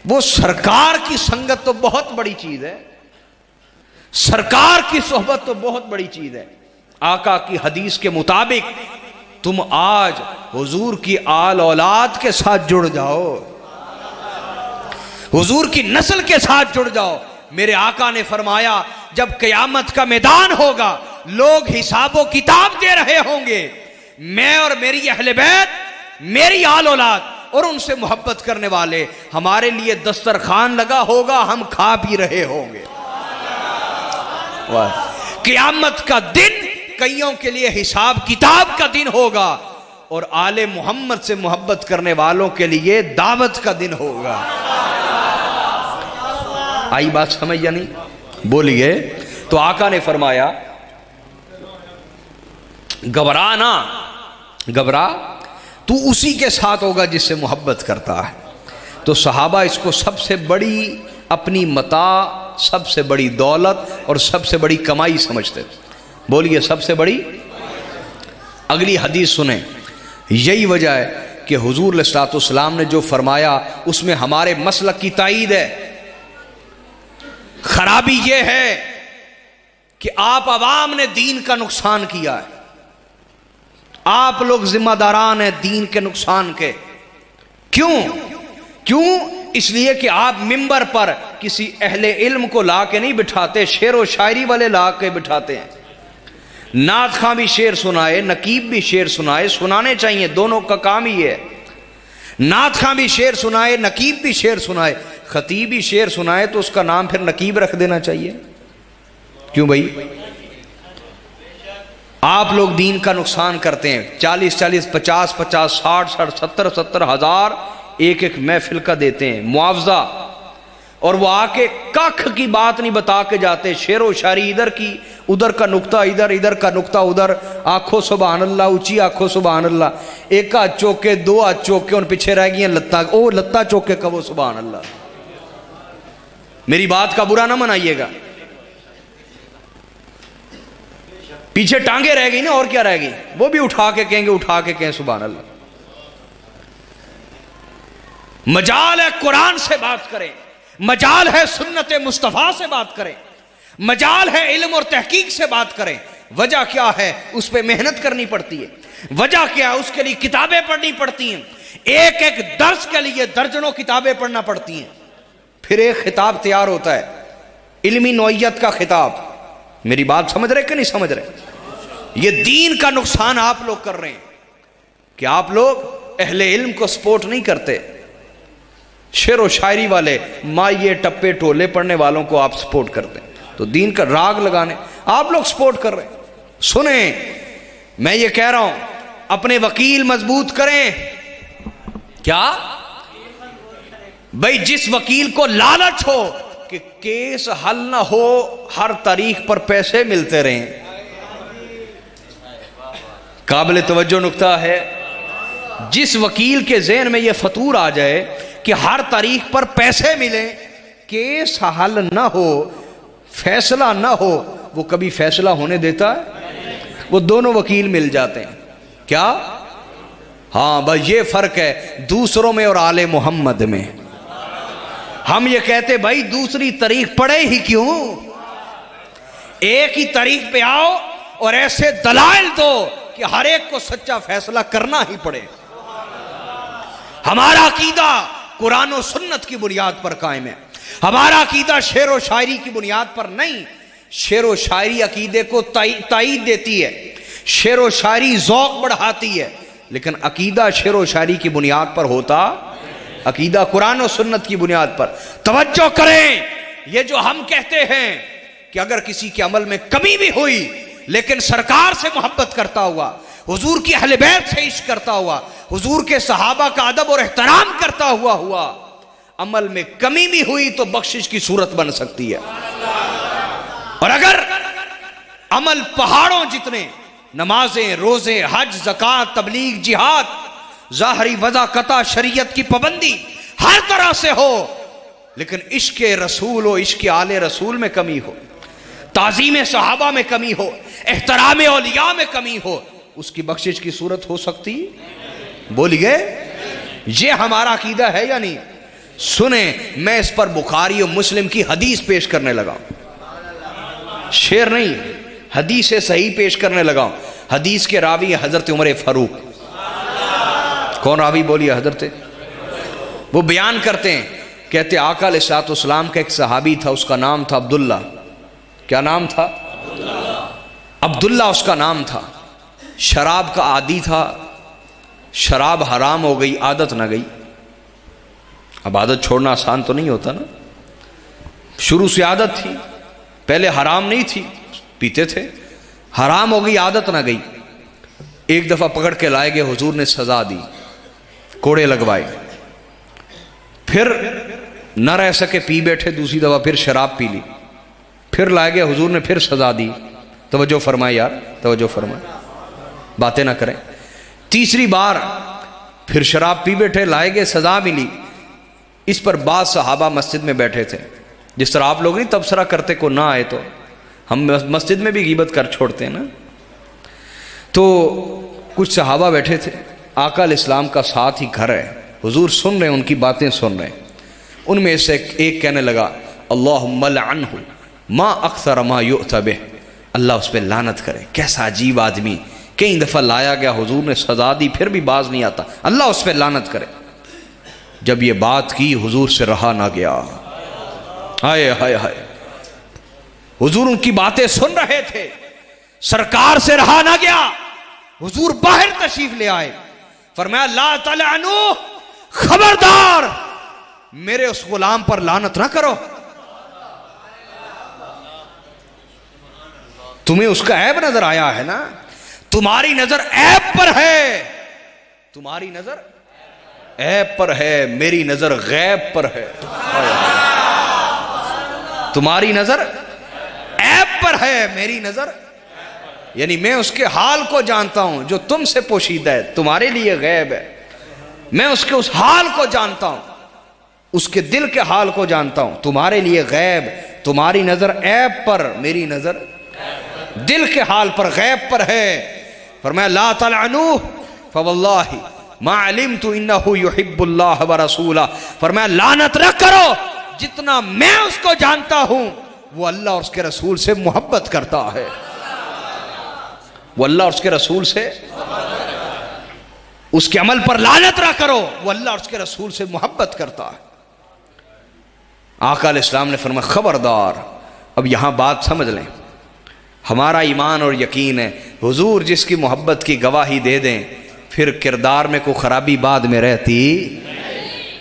वो सरकार की संगत तो बहुत बड़ी चीज़ है, सरकार की सोहबत तो बहुत बड़ी चीज़ है। आका की हदीस के मुताबिक तुम आज हुजूर की आल औलाद के साथ जुड़ जाओ, हुजूर की नस्ल के साथ जुड़ जाओ। मेरे आका ने फरमाया जब क़यामत का मैदान होगा, लोग हिसाबो किताब दे रहे होंगे, मैं और मेरी अहले बैत, मेरी आल औलाद और उनसे मोहब्बत करने वाले, हमारे लिए दस्तरखान लगा होगा, हम खा पी रहे होंगे। क़यामत का दिन कईयों के लिए हिसाब किताब का दिन होगा, और आले मोहम्मद से मोहब्बत करने वालों के लिए दावत का दिन होगा। आई बात समझ या नहीं? बोलिए। तो आका ने फरमाया घबरा ना, घबरा, तू उसी के साथ होगा जिससे मोहब्बत करता है। तो सहाबा इसको सबसे बड़ी अपनी मता, सबसे बड़ी दौलत और सबसे बड़ी कमाई समझते थे। बोलिए सबसे बड़ी। अगली हदीस सुने। यही वजह है कि हुजूर अलैहिस्सलाम ने जो फरमाया उसमें हमारे मसलक की ताईद है। खराबी यह है कि आप अवाम ने दीन का नुकसान किया है। आप लोग जिम्मेदारान हैं दीन के नुकसान के। क्यों? इसलिए कि आप मिंबर पर किसी अहले इल्म को ला के नहीं बिठाते, शेर व शायरी वाले ला के बिठाते हैं। नात खां भी शेर सुनाए, नकीब भी शेर सुनाए, सुनाने चाहिए, दोनों का काम ही है। नात खां भी शेर सुनाए, नकीब भी शेर सुनाए, खतीब भी शेर सुनाए तो उसका नाम फिर नकीब रख देना चाहिए। क्यों भाई? आप लोग दीन का नुकसान करते हैं। 40-40, 50-50, 60-60, 70-70 हजार एक एक महफिल का देते हैं मुआवजा, और वो आके कख की बात नहीं बता के जाते। शेरो शायरी इधर की, उधर का नुक्ता इधर, इधर का नुक्ता उधर। आखो सुभान अल्लाह, ऊंची आखो सुभान अल्लाह। एक हाथ चौके, दो हाथ चौके, उन पीछे रह गई लत्ता, ओ लत्ता चौके कहो सुभान अल्लाह। मेरी बात का बुरा ना मनाइएगा। पीछे टांगे रह गई ना, और क्या रह गई, वो भी उठा के कहेंगे, उठा के कहें सुभान अल्लाह। मजाल है कुरान से बात करें, मजाल है सुन्नत मुस्तफा से बात करें, मजाल है इल्म और तहकीक से बात करें। वजह क्या है? उस पर मेहनत करनी पड़ती है। वजह क्या है? उसके लिए किताबें पढ़नी पड़ती हैं। एक एक दर्स के लिए दर्जनों किताबें पढ़ना पड़ती हैं, फिर एक खिताब तैयार होता है, इल्मी नौइयत का खिताब। मेरी बात समझ रहे कि नहीं समझ रहे? ये दीन का नुकसान आप लोग कर रहे हैं कि आप लोग अहले इल्म को सपोर्ट नहीं करते। शेर व शायरी वाले, माये टप्पे टोले पढ़ने वालों को आप सपोर्ट करते हैं। तो दीन का राग लगाने आप लोग सपोर्ट कर रहे हैं। सुने, मैं ये कह रहा हूं, अपने वकील मजबूत करें। क्या भाई? जिस वकील को लालच हो कि केस हल ना हो, हर तारीख पर पैसे मिलते रहें, काबिल तवज्जो नुक्ता है। जिस वकील के ज़हन में यह फतूर आ जाए कि हर तारीख पर पैसे मिले, केस हल ना हो, फैसला ना हो, वो कभी फैसला होने देता है? वो दोनों वकील मिल जाते हैं। क्या? हाँ बस ये फर्क है दूसरों में और आले मोहम्मद में। हम ये कहते भाई दूसरी तारीख पढ़े ही क्यों, एक ही तारीख पे आओ और ऐसे दलाइल दो कि हर एक को सच्चा फैसला करना ही पड़े। हमारा अकीदा कुरान और सुन्नत की बुनियाद पर कायम है। हमारा अकीदा शेर व शायरी की बुनियाद पर नहीं। शेर व शायरी अकीदे को ताईद देती है, शेर व शायरी ज़ौक़ बढ़ाती है, लेकिन अकीदा शेर व शायरी की बुनियाद पर होता, अकीदा कुरान और सुन्नत की बुनियाद पर। तवज्जो करें, ये जो हम कहते हैं कि अगर किसी के अमल में कमी भी हुई लेकिन सरकार से मोहब्बत करता हुआ, हुजूर की अहले बैत से इश्क करता हुआ, हुजूर के सहाबा का अदब और एहतराम करता हुआ अमल में कमी भी हुई तो बख्शिश की सूरत बन सकती है। और अगर अमल पहाड़ों जितने, नमाजें, रोजे, हज, ज़कात, तबलीग, जिहाद, ज़ाहरी वज़ाकता, शरीयत की पाबंदी हर तरह से हो, लेकिन इश्क रसूल हो, इश्क आले रसूल में कमी हो, ताज़ीम सहाबा में कमी हो, एहतराम औलिया में कमी हो, उसकी बख्शिश की सूरत हो सकती? बोलिए, ये हमारा अकीदा है या नहीं? सुने, मैं इस पर बुखारी और मुस्लिम की हदीस पेश करने लगा, शेर नहीं, हदीस सही पेश करने लगा। हदीस के रावी हजरत उमर फारूक। कौन रावी? बोलिए, हजरत। वो बयान करते हैं, कहते आका अलैहिस्सलाम का एक सहाबी था, उसका नाम था अब्दुल्ला। क्या नाम था? अब्दुल्ला उसका नाम था। शराब का आदी था, शराब हराम हो गई, आदत ना गई। अब आदत छोड़ना आसान तो नहीं होता ना, शुरू से आदत थी, पहले हराम नहीं थी, पीते थे, हराम हो गई, आदत ना गई। एक दफ़ा पकड़ के लाए गए, हुजूर ने सज़ा दी, कोड़े लगवाए। फिर न रह सके, पी बैठे, दूसरी दफ़ा फिर शराब पी ली, फिर लाए गए, हुजूर ने फिर सज़ा दी। तवज्जो फरमाए यार, तवज्जो फरमाए, बातें ना करें। तीसरी बार फिर शराब पी बैठे, लाए गए, सज़ा मिली। इस पर बाद सहाबा मस्जिद में बैठे थे, जिस तरह आप लोग नहीं तबसरा करते को ना आए तो हम मस्जिद में भी गीबत कर छोड़ते हैं ना। तो कुछ सहाबा बैठे थे, आका अलैहिस्सलाम का साथ ही घर है, हुजूर सुन रहे हैं, उनकी बातें सुन रहे हैं। उनमें से एक कहने लगा, अल्लाहुम्मा लअनहु मा अक्सर मा युअता बिह, अल्लाह उस पर लानत करे, कैसा अजीब आदमी, कई दफ़ा लाया गया, हुजूर ने सजा दी, फिर भी बाज नहीं आता, अल्लाह उस पर लानत करे। जब ये बात की, हुजूर से रहा ना गया। हाय हाय हाय, हुजूर उनकी बातें सुन रहे थे, सरकार से रहा ना गया। हुजूर बाहर तशरीफ ले आए, फरमाया ला तलअनु, खबरदार मेरे उस गुलाम पर लानत ना करो, तुम्हें उसका ऐब नजर आया है ना, तुम्हारी नजर ऐब पर है, तुम्हारी नजर ऐब पर है, मेरी नजर गैब पर है। तुम्हारी नजर ऐब पर है, मेरी नजर, यानी मैं उसके हाल को जानता हूं जो तुमसे पोशीदा है, तुम्हारे लिए गैब है। मैं उसके उस हाल को जानता हूं, उसके दिल के हाल को जानता हूं, तुम्हारे लिए गैब। तुम्हारी नजर ऐब पर, मेरी नजर दिल के हाल पर, गैब पर है। फरमाया ला तलअनु फवल्लाहि मा अलिमतु इन्नहु युहिब्बुल्लाह व रसूला, फरमाया लानत न करो, जितना मैं उसको जानता हूं वो अल्लाह और उसके रसूल से मोहब्बत करता है, वो अल्लाह और उसके रसूल से, उसके अमल पर लानत ना करो, वो अल्लाह और उसके रसूल से मोहब्बत करता है। आका अलैहिस्सलाम ने फरमाया खबरदार, अब यहां बात समझ लें, हमारा ईमान और यकीन है, हुजूर जिसकी मोहब्बत की गवाही दे दें, फिर किरदार में कोई खराबी बाद में रहती।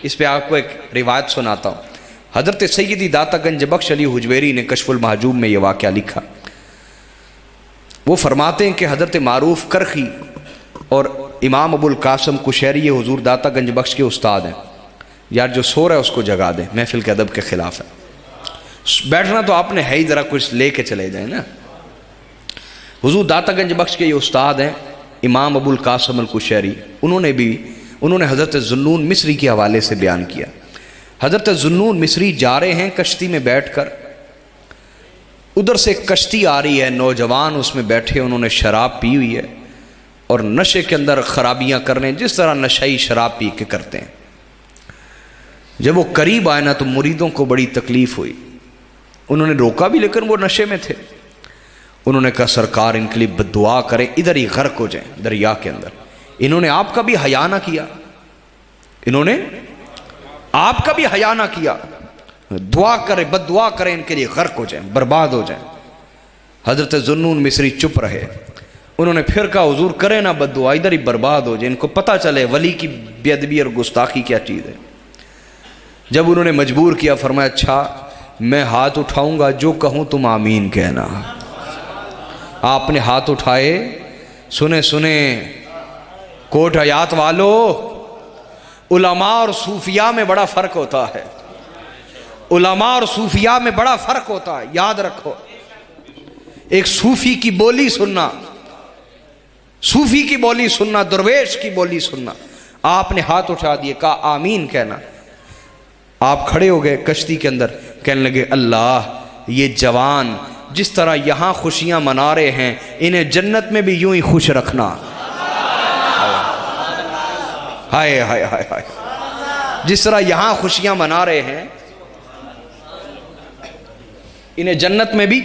इस पे आपको एक रिवायत सुनाता हूँ। हज़रत सैयदी दाता गंज बख्श अली हुजवेरी ने कशफुल महजूब में यह वाक़या लिखा। वो फरमाते हैं कि हज़रत मारूफ करखी और इमाम अबुल कासम कुशैरी ये हुजूर दाता गंज बख्श के उस्ताद हैं। यार जो सो रहा है उसको जगा दें, महफिल के अदब के ख़िलाफ़ है। बैठना तो आपने है ही, ज़रा कुछ ले के चले जाए ना। हुजूर दाता गंज बख्श के ये उस्ताद हैं इमाम अबुल कासम अल कुशैरी। उन्होंने हज़रत ज़ुन्नून मिस्री के हवाले से बयान किया। हज़रत ज़ुन्नून मिस्री जा रहे हैं कश्ती में बैठकर, उधर से कश्ती आ रही है, नौजवान उसमें बैठे, उन्होंने शराब पी हुई है और नशे के अंदर खराबियां कर रहे हैं, जिस तरह नशाई शराब पी के करते हैं। जब वो करीब आए ना तो मुरीदों को बड़ी तकलीफ हुई। उन्होंने रोका भी, लेकिन वो नशे में थे। उन्होंने कहा सरकार इनके लिए बद्दुआ करें, इधर ही गर्क हो जाए दरिया के अंदर। इन्होंने आपका भी हया ना किया, इन्होंने आपका भी हया ना किया, दुआ करें, बद्दुआ करें, इनके लिए गर्क हो जाए, बर्बाद हो जाए। हजरत ज़ुन्नून मिस्री चुप रहे। उन्होंने फिर कहा हुजूर करें ना बद्दुआ, इधर ही बर्बाद हो जाए, इनको पता चले वली की बेअदबी और गुस्ताखी क्या चीज़ है। जब उन्होंने मजबूर किया, फरमाया अच्छा मैं हाथ उठाऊंगा, जो कहूं तुम आमीन कहना। आपने हाथ उठाए, सुने सुने कोट हयात वालों, उलमा और सूफिया में बड़ा फर्क होता है। उलमा और सूफिया में बड़ा फर्क होता है, याद रखो। एक सूफी की बोली सुनना, सूफी की बोली सुनना, दरवेश की बोली सुनना। आपने हाथ उठा दिए, कहा आमीन कहना। आप खड़े हो गए कश्ती के अंदर, कहने लगे अल्लाह ये जवान जिस तरह यहां खुशियां मना रहे हैं, इन्हें जन्नत में भी यूं ही खुश रखना। हाय हाय हाय हाय, जिस तरह यहां खुशियां मना रहे हैं, इन्हें जन्नत में भी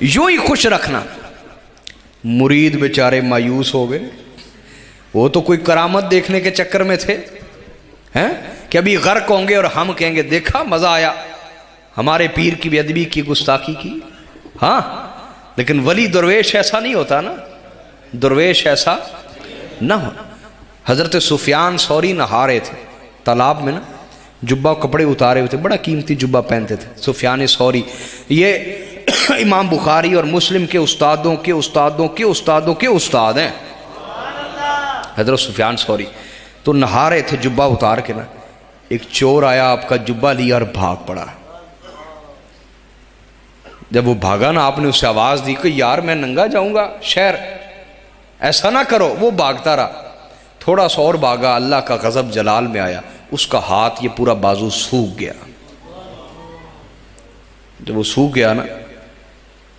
यूं ही खुश रखना। मुरीद बेचारे मायूस हो गए। वो तो कोई करामत देखने के चक्कर में थे, हैं कि अभी गर्क होंगे और हम कहेंगे देखा मजा आया, हमारे पीर की बेअदबी की, गुस्ताखी की। हाँ, लेकिन वली दरवेश ऐसा नहीं होता ना, दरवेश ऐसा ना हो। हजरत सुफियान सौरी नहा रहे थे तालाब में ना, जुब्बा कपड़े उतारे हुए थे, बड़ा कीमती जुब्बा पहनते थे सुफियान सौरी। ये इमाम बुखारी और मुस्लिम के उस्तादों के उस्तादों के उस्तादों के उस्ताद हैं। हज़रत सुफियान सौरी तो नहा रहे थे जुब्बा उतार के ना, एक चोर आया, आपका जुब्बा लिया और भाग पड़ा। जब वो भागा ना, आपने उससे आवाज़ दी कि यार मैं नंगा जाऊंगा शहर, ऐसा ना करो। वो भागता रहा, थोड़ा सा और भागा, अल्लाह का गज़ब जलाल में आया, उसका हाथ ये पूरा बाजू सूख गया। जब वो सूख गया ना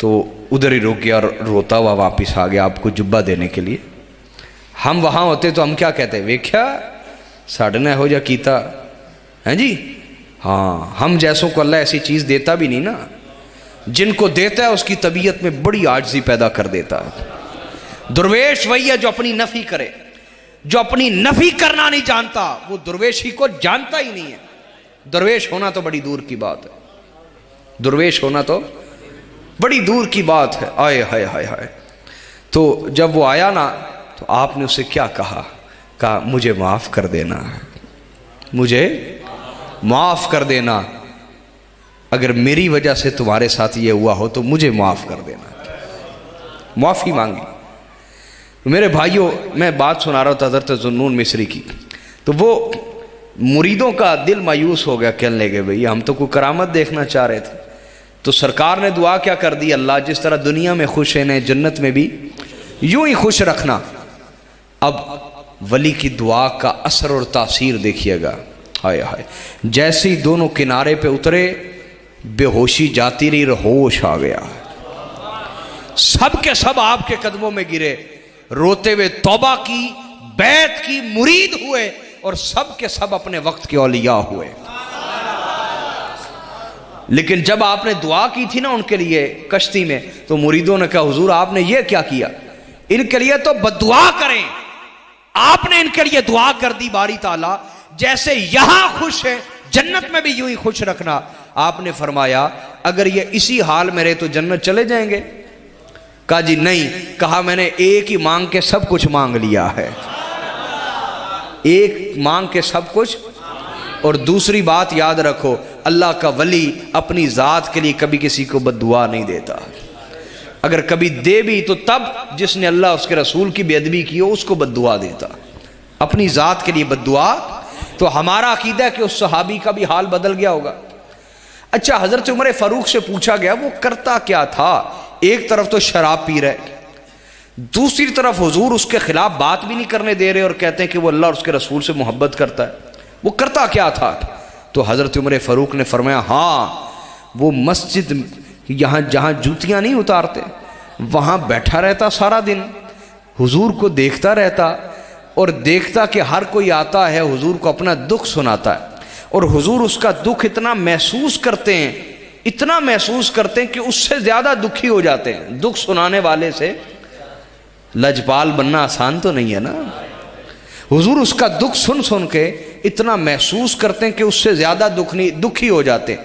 तो उधर ही रुक गया और रोता हुआ वापस आ गया आपको जुब्बा देने के लिए। हम वहाँ होते तो हम क्या कहते, वेख्या साढ़े ने हो जा कीता है जी। हाँ, हम जैसों को अल्लाह ऐसी चीज़ देता भी नहीं ना, जिनको देता है उसकी तबीयत में बड़ी आजिज़ी पैदा कर देता है। दुर्वेश वही है जो अपनी नफ़ी करे, जो अपनी नफ़ी करना नहीं जानता वो दुर्वेशी को जानता ही नहीं है। दुर्वेश होना तो बड़ी दूर की बात है, दुर्वेश होना तो बड़ी दूर की बात है। आए हाय हाय हाय। तो जब वो आया ना तो आपने उसे क्या कहा मुझे माफ़ कर देना, मुझे माफ़ कर देना, अगर मेरी वजह से तुम्हारे साथ ये हुआ हो तो मुझे माफ़ कर देना। माफ़ी मांगी। मेरे भाइयों, मैं बात सुना रहा था हज़रत ज़ुन्नून मिस्री की, तो वो मुरीदों का दिल मायूस हो गया, कहने लगे भैया हम तो कोई करामत देखना चाह रहे थे। तो सरकार ने दुआ क्या कर दी, अल्लाह जिस तरह दुनिया में खुश है इन्हें जन्नत में भी यूं ही खुश रखना। अब वली की दुआ का असर और तासीर देखिएगा। हाय हाय, जैसे ही दोनों किनारे पे उतरे बेहोशी जाती रही, होश आ गया। सब के सब आपके कदमों में गिरे, रोते हुए तौबा की, बैत की, मुरीद हुए और सब के सब अपने वक्त के औलिया हुए। लेकिन जब आपने दुआ की थी ना उनके लिए कश्ती में, तो मुरीदों ने कहा हुजूर आपने ये क्या किया, इनके लिए तो बद्दुआ करें। आपने इनके लिए दुआ कर दी, बारी ताला जैसे यहां खुश है जन्नत में भी यूं ही खुश रखना। आपने फरमाया अगर ये इसी हाल में रहे तो जन्नत चले जाएंगे। कहा जी नहीं, कहा मैंने एक ही मांग के सब कुछ मांग लिया है, एक मांग के सब कुछ। और दूसरी बात याद रखो, अल्लाह का वली अपनी ज़ात के लिए कभी किसी को बद्दुआ नहीं देता। अगर कभी दे भी तो तब जिसने अल्लाह उसके रसूल की बेअदबी की हो उसको बद्दुआ देता, अपनी ज़ात के लिए बद्दुआ। तो हमारा अकीदा है कि उस सहाबी का भी हाल बदल गया होगा। अच्छा, हज़रत उमर फ़ारूक से पूछा गया वो करता क्या था, एक तरफ तो शराब पी रहे, दूसरी तरफ हुजूर उसके खिलाफ बात भी नहीं करने दे रहे और कहते हैं कि वो अल्लाह और उसके रसूल से मोहब्बत करता है, वो करता क्या था। तो हज़रत उमर फ़ारूक ने फरमाया हाँ, वो मस्जिद यहाँ जहाँ जूतियाँ नहीं उतारते वहाँ बैठा रहता सारा दिन, हुजूर को देखता रहता और देखता कि हर कोई आता है हुजूर को अपना दुख सुनाता है, और हुजूर उसका दुख इतना महसूस करते हैं, इतना महसूस करते हैं कि उससे ज़्यादा दुखी हो जाते हैं। दुख सुनाने वाले से लजपाल बनना आसान तो नहीं है ना। हुजूर उसका दुख सुन सुन के इतना महसूस करते हैं कि उससे ज़्यादा दुखी हो जाते।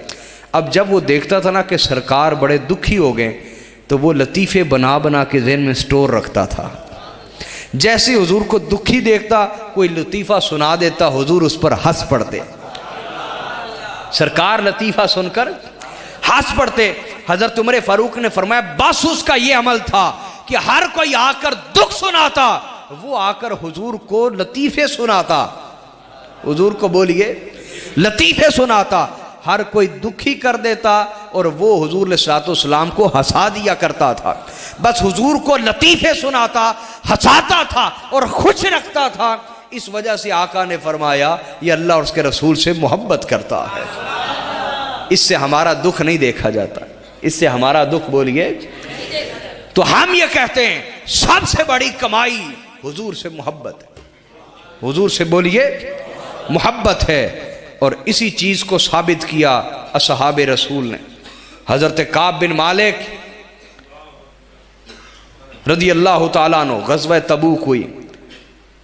अब जब वो देखता था ना कि सरकार बड़े दुखी हो गए, तो वो लतीफ़े बना बना के ज़हन में स्टोर रखता था। जैसे हुजूर को दुखी देखता, कोई लतीफ़ा सुना देता, हुजूर उस पर हंस पड़ते। सरकार लतीफ़ा सुनकर हंस पड़ते। हज़रत उमर फ़ारूक ने फरमाया बस उसका ये अमल था कि हर कोई आकर दुख सुनाता, वो आकर हुजूर को लतीफ़े सुनाता। हुजूर को बोलिए लतीफ़े सुनाता, हर कोई दुखी कर देता और वो हुजूर अलैहिस्सलाम को हंसा दिया करता था। बस हुजूर को लतीफ़े सुनाता, हंसाता था और खुश रखता था। इस वजह से आका ने फरमाया ये अल्लाह और उसके रसूल से मोहब्बत करता है। इससे हमारा दुख नहीं देखा जाता, इससे हमारा दुख बोलिए। तो हम ये कहते हैं सबसे बड़ी कमाई हुजूर से मोहब्बत है, हुजूर से बोलिए मोहब्बत है। और इसी चीज़ को साबित किया असहाबे रसूल ने। हज़रत काब बिन मालिक रदी अल्लाह ताला अन्हु ग़ज़वा तबूक हुई।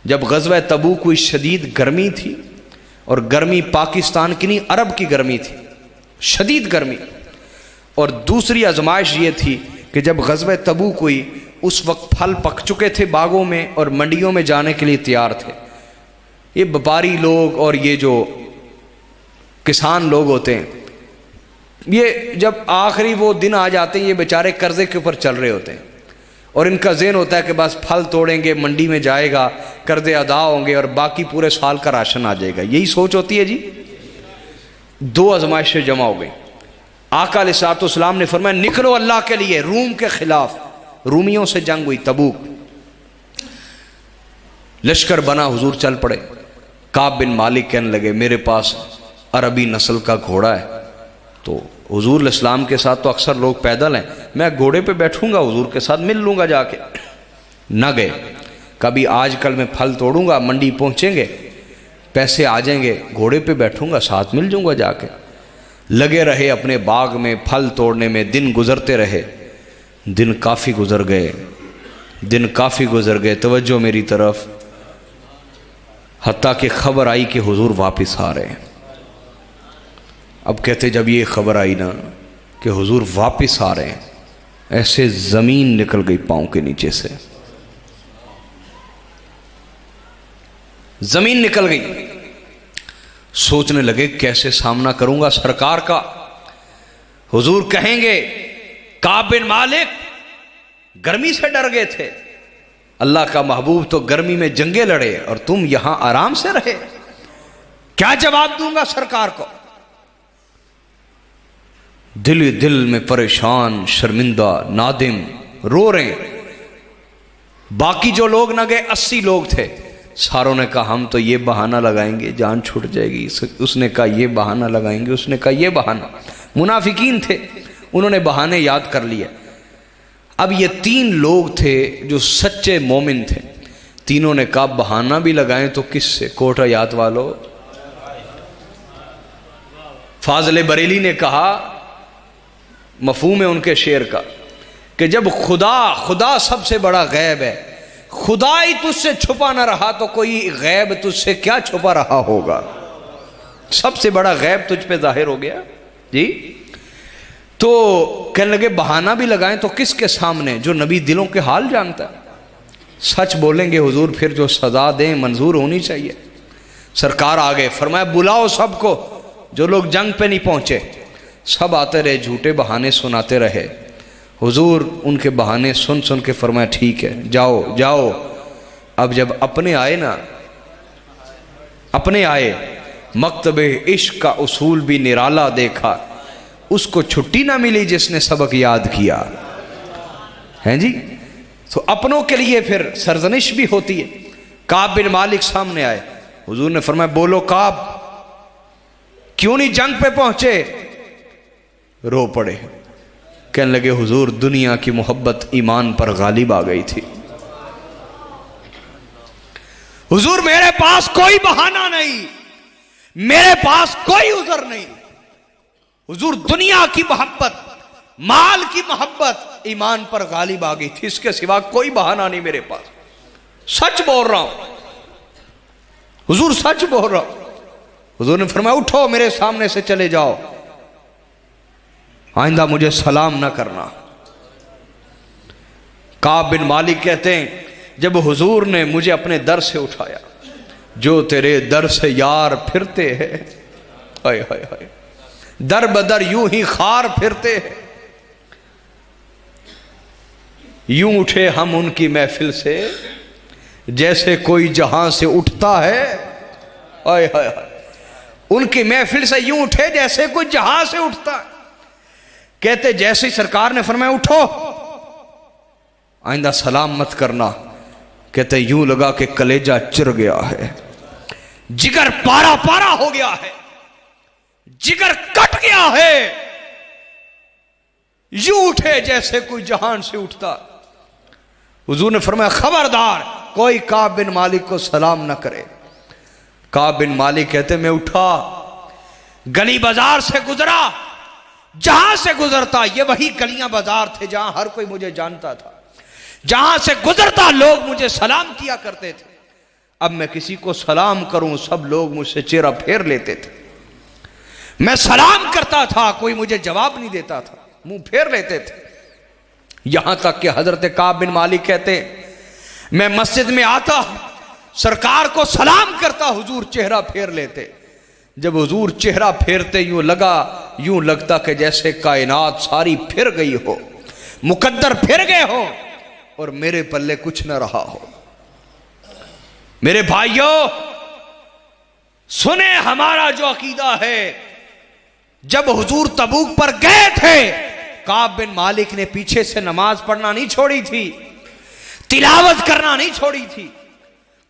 जब ग़ज़वा तबूक हुई शदीद गर्मी थी, और गर्मी पाकिस्तान की नहीं अरब की गर्मी थी, शदीद गर्मी। और दूसरी आजमाइश ये थी कि जब ग़ज़वा तबूक हुई उस वक्त फल पक चुके थे बागों में और मंडियों में जाने के लिए तैयार थे। ये व्यापारी लोग और ये जो किसान लोग होते हैं, ये जब आखिरी वो दिन आ जाते हैं, ये बेचारे कर्जे के ऊपर चल रहे होते हैं और इनका ज़हन होता है कि बस फल तोड़ेंगे, मंडी में जाएगा, कर्जे अदा होंगे और बाकी पूरे साल का राशन आ जाएगा। यही सोच होती है जी। 2 आजमाइशें जमा हो गई। आका अलैहिस्सलाम ने फरमाया निकलो अल्लाह के लिए। रूम के खिलाफ, रूमियों से जंग हुई, तबूक लश्कर बना, हुजूर चल पड़े। काब बिन मालिक कहने लगे मेरे पास अरबी नस्ल का घोड़ा है, तो हुजूर इस्लाम के साथ तो अक्सर लोग पैदल हैं, मैं घोड़े पे बैठूंगा, हुजूर के साथ मिल लूंगा जाके। न गए। कभी आजकल मैं फल तोड़ूंगा, मंडी पहुंचेंगे, पैसे आ जाएंगे, घोड़े पे बैठूंगा, साथ मिल जाऊंगा जाके। लगे रहे अपने बाग में फल तोड़ने में, दिन गुजरते रहे। दिन काफ़ी गुजर गए, दिन काफ़ी गुजर गए। तवज्जो मेरी तरफ। हत्ता कि खबर आई कि हुजूर वापस आ रहे हैं। अब कहते जब ये खबर आई ना कि हुजूर वापस आ रहे हैं, ऐसे ज़मीन निकल गई पाँव के नीचे से, ज़मीन निकल गई। सोचने लगे कैसे सामना करूंगा सरकार का। हुजूर कहेंगे काब बिन मालिक गर्मी से डर गए थे, अल्लाह का महबूब तो गर्मी में जंगे लड़े और तुम यहां आराम से रहे। क्या जवाब दूंगा सरकार को। दिल दिल में परेशान, शर्मिंदा, नादिम, रो रहे। बाकी जो लोग न गए 80 लोग थे, सारों ने कहा हम तो ये बहाना लगाएंगे जान छूट जाएगी, उसने कहा ये बहाना लगाएंगे, उसने कहा ये बहाना। मुनाफिकीन थे, उन्होंने बहाने याद कर लिए। अब ये 3 लोग थे जो सच्चे मोमिन थे, तीनों ने कहा बहाना भी लगाएं तो किससे, कोट याद वालों। फाजले बरेली ने कहा, मफहूम है उनके शेर का, कि जब खुदा सबसे बड़ा गैब है, खुदा ही तुझसे छुपा ना रहा तो कोई गैब तुझसे क्या छुपा रहा होगा। सबसे बड़ा गैब तुझ पे जाहिर हो गया जी। तो कहने लगे बहाना भी लगाएं तो किसके सामने, जो नबी दिलों के हाल जानता है। सच बोलेंगे हुजूर, फिर जो सजा दें मंजूर होनी चाहिए। सरकार आ गए, फरमाया बुलाओ सबको, जो लोग जंग पे नहीं पहुंचे। सब आते रहे, झूठे बहाने सुनाते रहे। हुजूर उनके बहाने सुन सुन के फरमाया ठीक है जाओ जाओ। अब जब अपने आए ना, अपने आए, मकतबे इश्क का उसूल भी निराला देखा, उसको छुट्टी ना मिली जिसने सबक याद किया है जी। तो अपनों के लिए फिर सरजनिश भी होती है। काब बिन मालिक सामने आए, हुजूर ने फरमाया बोलो काब, क्यों नहीं जंग पे पहुंचे। रो पड़े, कहने लगे हुजूर दुनिया की मोहब्बत ईमान पर गालिब आ गई थी। हुजूर मेरे पास कोई बहाना नहीं, मेरे पास कोई उज़र नहीं। हुजूर दुनिया की मोहब्बत, माल की मोहब्बत ईमान पर गालिब आ गई थी, इसके सिवा कोई बहाना नहीं मेरे पास। सच बोल रहा हूं हुजूर, सच बोल रहा हूं। हुजूर ने फरमाया उठो मेरे सामने से चले जाओ, आइंदा मुझे सलाम ना करना। काब बिन मालिक कहते हैं जब हुजूर ने मुझे अपने दर से उठाया, जो तेरे दर से यार फिरते हैं, हाय हाय हाय, दर बदर यूं ही खार फिरते हैं, यूं उठे हम उनकी महफिल से जैसे कोई जहां से उठता है। हाय हाय हाय, उनकी महफिल से यूं उठे जैसे कोई जहां से उठता है। कहते जैसे ही सरकार ने फरमाया उठो, आइंदा सलाम मत करना, कहते यूं लगा कि कलेजा चिर गया है, जिगर पारा पारा हो गया है, जिगर कट गया है। यूं उठे जैसे कोई जहान से उठता। हुजूर ने फरमाया खबरदार कोई काब बिन मालिक को सलाम ना करे। काब बिन मालिक कहते मैं उठा, गली बाजार से गुजरा, जहां से गुजरता, ये वही गलियां बाजार थे जहां हर कोई मुझे जानता था, जहां से गुजरता लोग मुझे सलाम किया करते थे। अब मैं किसी को सलाम करूं सब लोग मुझसे चेहरा फेर लेते थे। मैं सलाम करता था, कोई मुझे जवाब नहीं देता था, मुंह फेर लेते थे। यहां तक कि हजरत काब बिन मालिक कहते मैं मस्जिद में आता, सरकार को सलाम करता, हुजूर चेहरा फेर लेते। जब हुजूर चेहरा फेरते यूं लगता कि जैसे कायनात सारी फिर गई हो, मुकद्दर फिर गए हो। और मेरे पल्ले कुछ न रहा हो। मेरे भाइयों सुने हमारा जो अकीदा है, जब हुजूर तबूक पर गए थे, काब बिन मालिक ने पीछे से नमाज पढ़ना नहीं छोड़ी थी, तिलावत करना नहीं छोड़ी थी,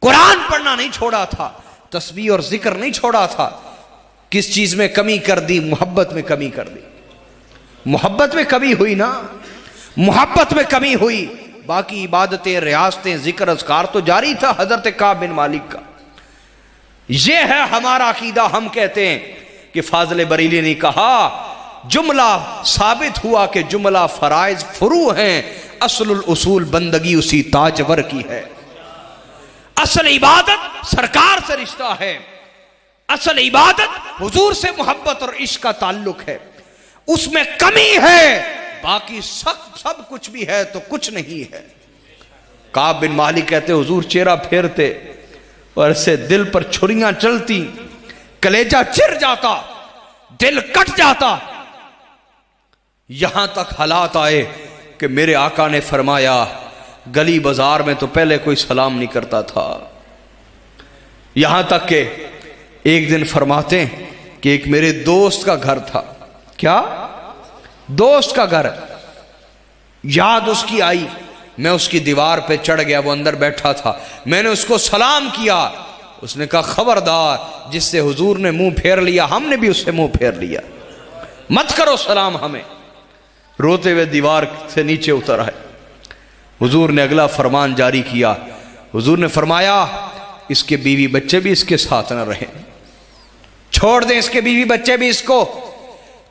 कुरान पढ़ना नहीं छोड़ा था, तस्बीह और जिक्र नहीं छोड़ा था। किस चीज में कमी कर दी? मोहब्बत में कमी कर दी। मोहब्बत में कमी हुई ना, मोहब्बत में कमी हुई। बाकी इबादतें, रियासतें, जिक्र, अज़कार तो जारी था हजरत काब बिन मालिक का। यह है हमारा अकीदा। हम कहते हैं कि फाज़िल बरीली ने कहा, जुमला साबित हुआ कि जुमला फराइज फुरू हैं, असलुल उसूल बंदगी उसी ताजवर की है। असल इबादत सरकार से रिश्ता है, असल इबादत हुजूर से मोहब्बत और इश्क का ताल्लुक है। उसमें कमी है, बाकी सब कुछ भी है तो कुछ नहीं है। काब बिन मालिक कहते हुजूर चेहरा फेरते और ऐसे दिल पर छुरियां चलती, कलेजा चिर जाता, दिल कट जाता। यहां तक हालात आए कि मेरे आका ने फरमाया, गली बाजार में तो पहले कोई सलाम नहीं करता था। यहां तक कि एक दिन फरमाते कि एक मेरे दोस्त का घर था। क्या? दोस्त का घर। याद उसकी आई, मैं उसकी दीवार पे चढ़ गया, वो अंदर बैठा था, मैंने उसको सलाम किया। उसने कहा, खबरदार, जिससे हुजूर ने मुंह फेर लिया हमने भी उससे मुंह फेर लिया, मत करो सलाम हमें। रोते हुए दीवार से नीचे उतर आए। हुजूर ने अगला फरमान जारी किया। हुजूर ने फरमाया, इसके बीवी बच्चे भी इसके साथ न रहे, छोड़ दें इसके बीवी बच्चे भी, इसको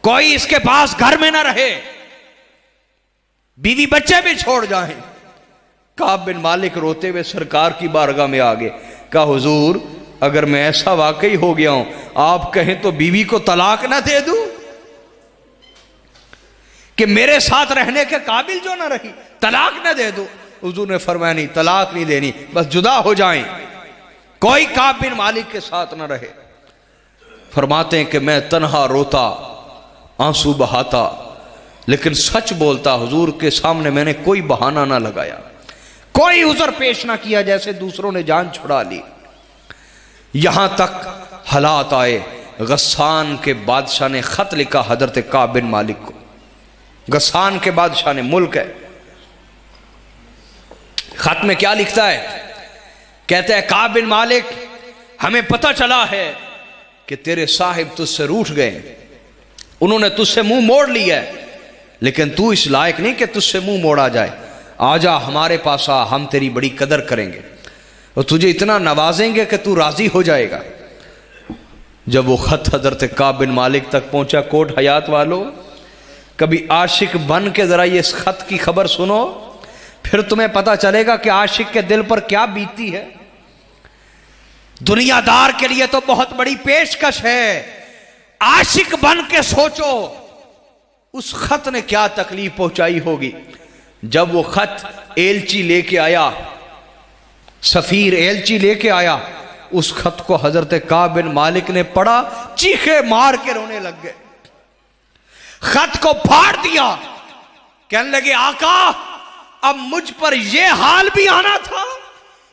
कोई इसके पास घर में ना रहे, बीवी बच्चे भी छोड़ जाएं। काब बिन मालिक रोते हुए सरकार की बारगाह में आ गए। कहा, हुजूर अगर मैं ऐसा वाकई हो गया हूं, आप कहें तो बीवी को तलाक ना दे दूं कि मेरे साथ रहने के काबिल जो ना रही, तलाक ना दे दूं। हुजूर ने फरमाया, नहीं, तलाक नहीं देनी, बस जुदा हो जाएं, कोई काब बिन मालिक के साथ ना रहे। फरमाते हैं कि मैं तन्हा रोता, आंसू बहाता, लेकिन सच बोलता। हुजूर के सामने मैंने कोई बहाना ना लगाया, कोई उज़र पेश ना किया जैसे दूसरों ने जान छुड़ा ली। यहां तक हालात आए, गस्सान के बादशाह ने खत लिखा हजरत काब बिन मालिक को। गस्सान के बादशाह ने, मुल्क है, खत में क्या लिखता है? कहते हैं, काब बिन मालिक, हमें पता चला है कि तेरे साहिब तुझसे रूठ गए, उन्होंने तुझसे मुंह मोड़ लिया है, लेकिन तू इस लायक नहीं कि तुझसे मुंह मोड़ा जाए। आजा हमारे पास आ, हम तेरी बड़ी कदर करेंगे और तुझे इतना नवाजेंगे कि तू राजी हो जाएगा। जब वो खत हजरत काब बिन मालिक तक पहुंचा, कोट हयात वालों, कभी आशिक बन के जरा ये इस खत की खबर सुनो, फिर तुम्हें पता चलेगा कि आशिक के दिल पर क्या बीतती है। दुनियादार के लिए तो बहुत बड़ी पेशकश है, आशिक बन के सोचो उस खत ने क्या तकलीफ पहुंचाई होगी। जब वो खत एलची लेके आया, सफीर एलची लेके आया, उस खत को हजरत काब बिन मालिक ने पढ़ा, चीखे मार के रोने लग गए, खत को फाड़ दिया, कहने लगे, आका अब मुझ पर यह हाल भी आना था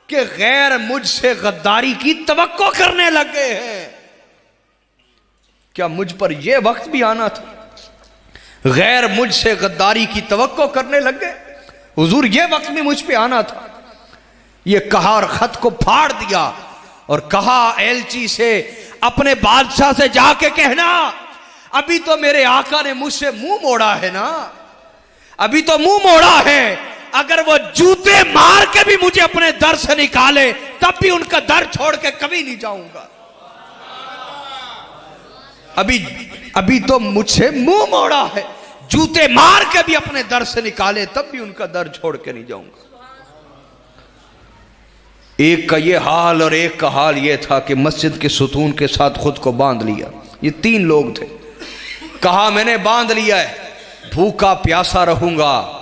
कि गैर मुझसे गद्दारी की तवक्को करने लग गए हैं। क्या मुझ पर यह वक्त भी आना था, गैर मुझसे गद्दारी की तवक्को करने लग गए? हुजूर ये वक्त भी मुझ पे आना था। ये कहा और खत को फाड़ दिया और कहा एलची से, अपने बादशाह से जाके कहना, अभी तो मेरे आका ने मुझसे मुंह मोड़ा है ना, अभी तो मुंह मोड़ा है, अगर वो जूते मार के भी मुझे अपने दर से निकाले तब भी उनका दर छोड़ के कभी नहीं जाऊंगा। अभी तो मुझसे मुंह मोड़ा है, जूते मार के भी अपने दर से निकाले तब भी उनका दर छोड़ के नहीं जाऊंगा। एक का ये हाल और एक का हाल ये था कि मस्जिद के सुतून के साथ खुद को बांध लिया। ये तीन लोग थे। कहा, मैंने बांध लिया है, भूखा प्यासा रहूंगा,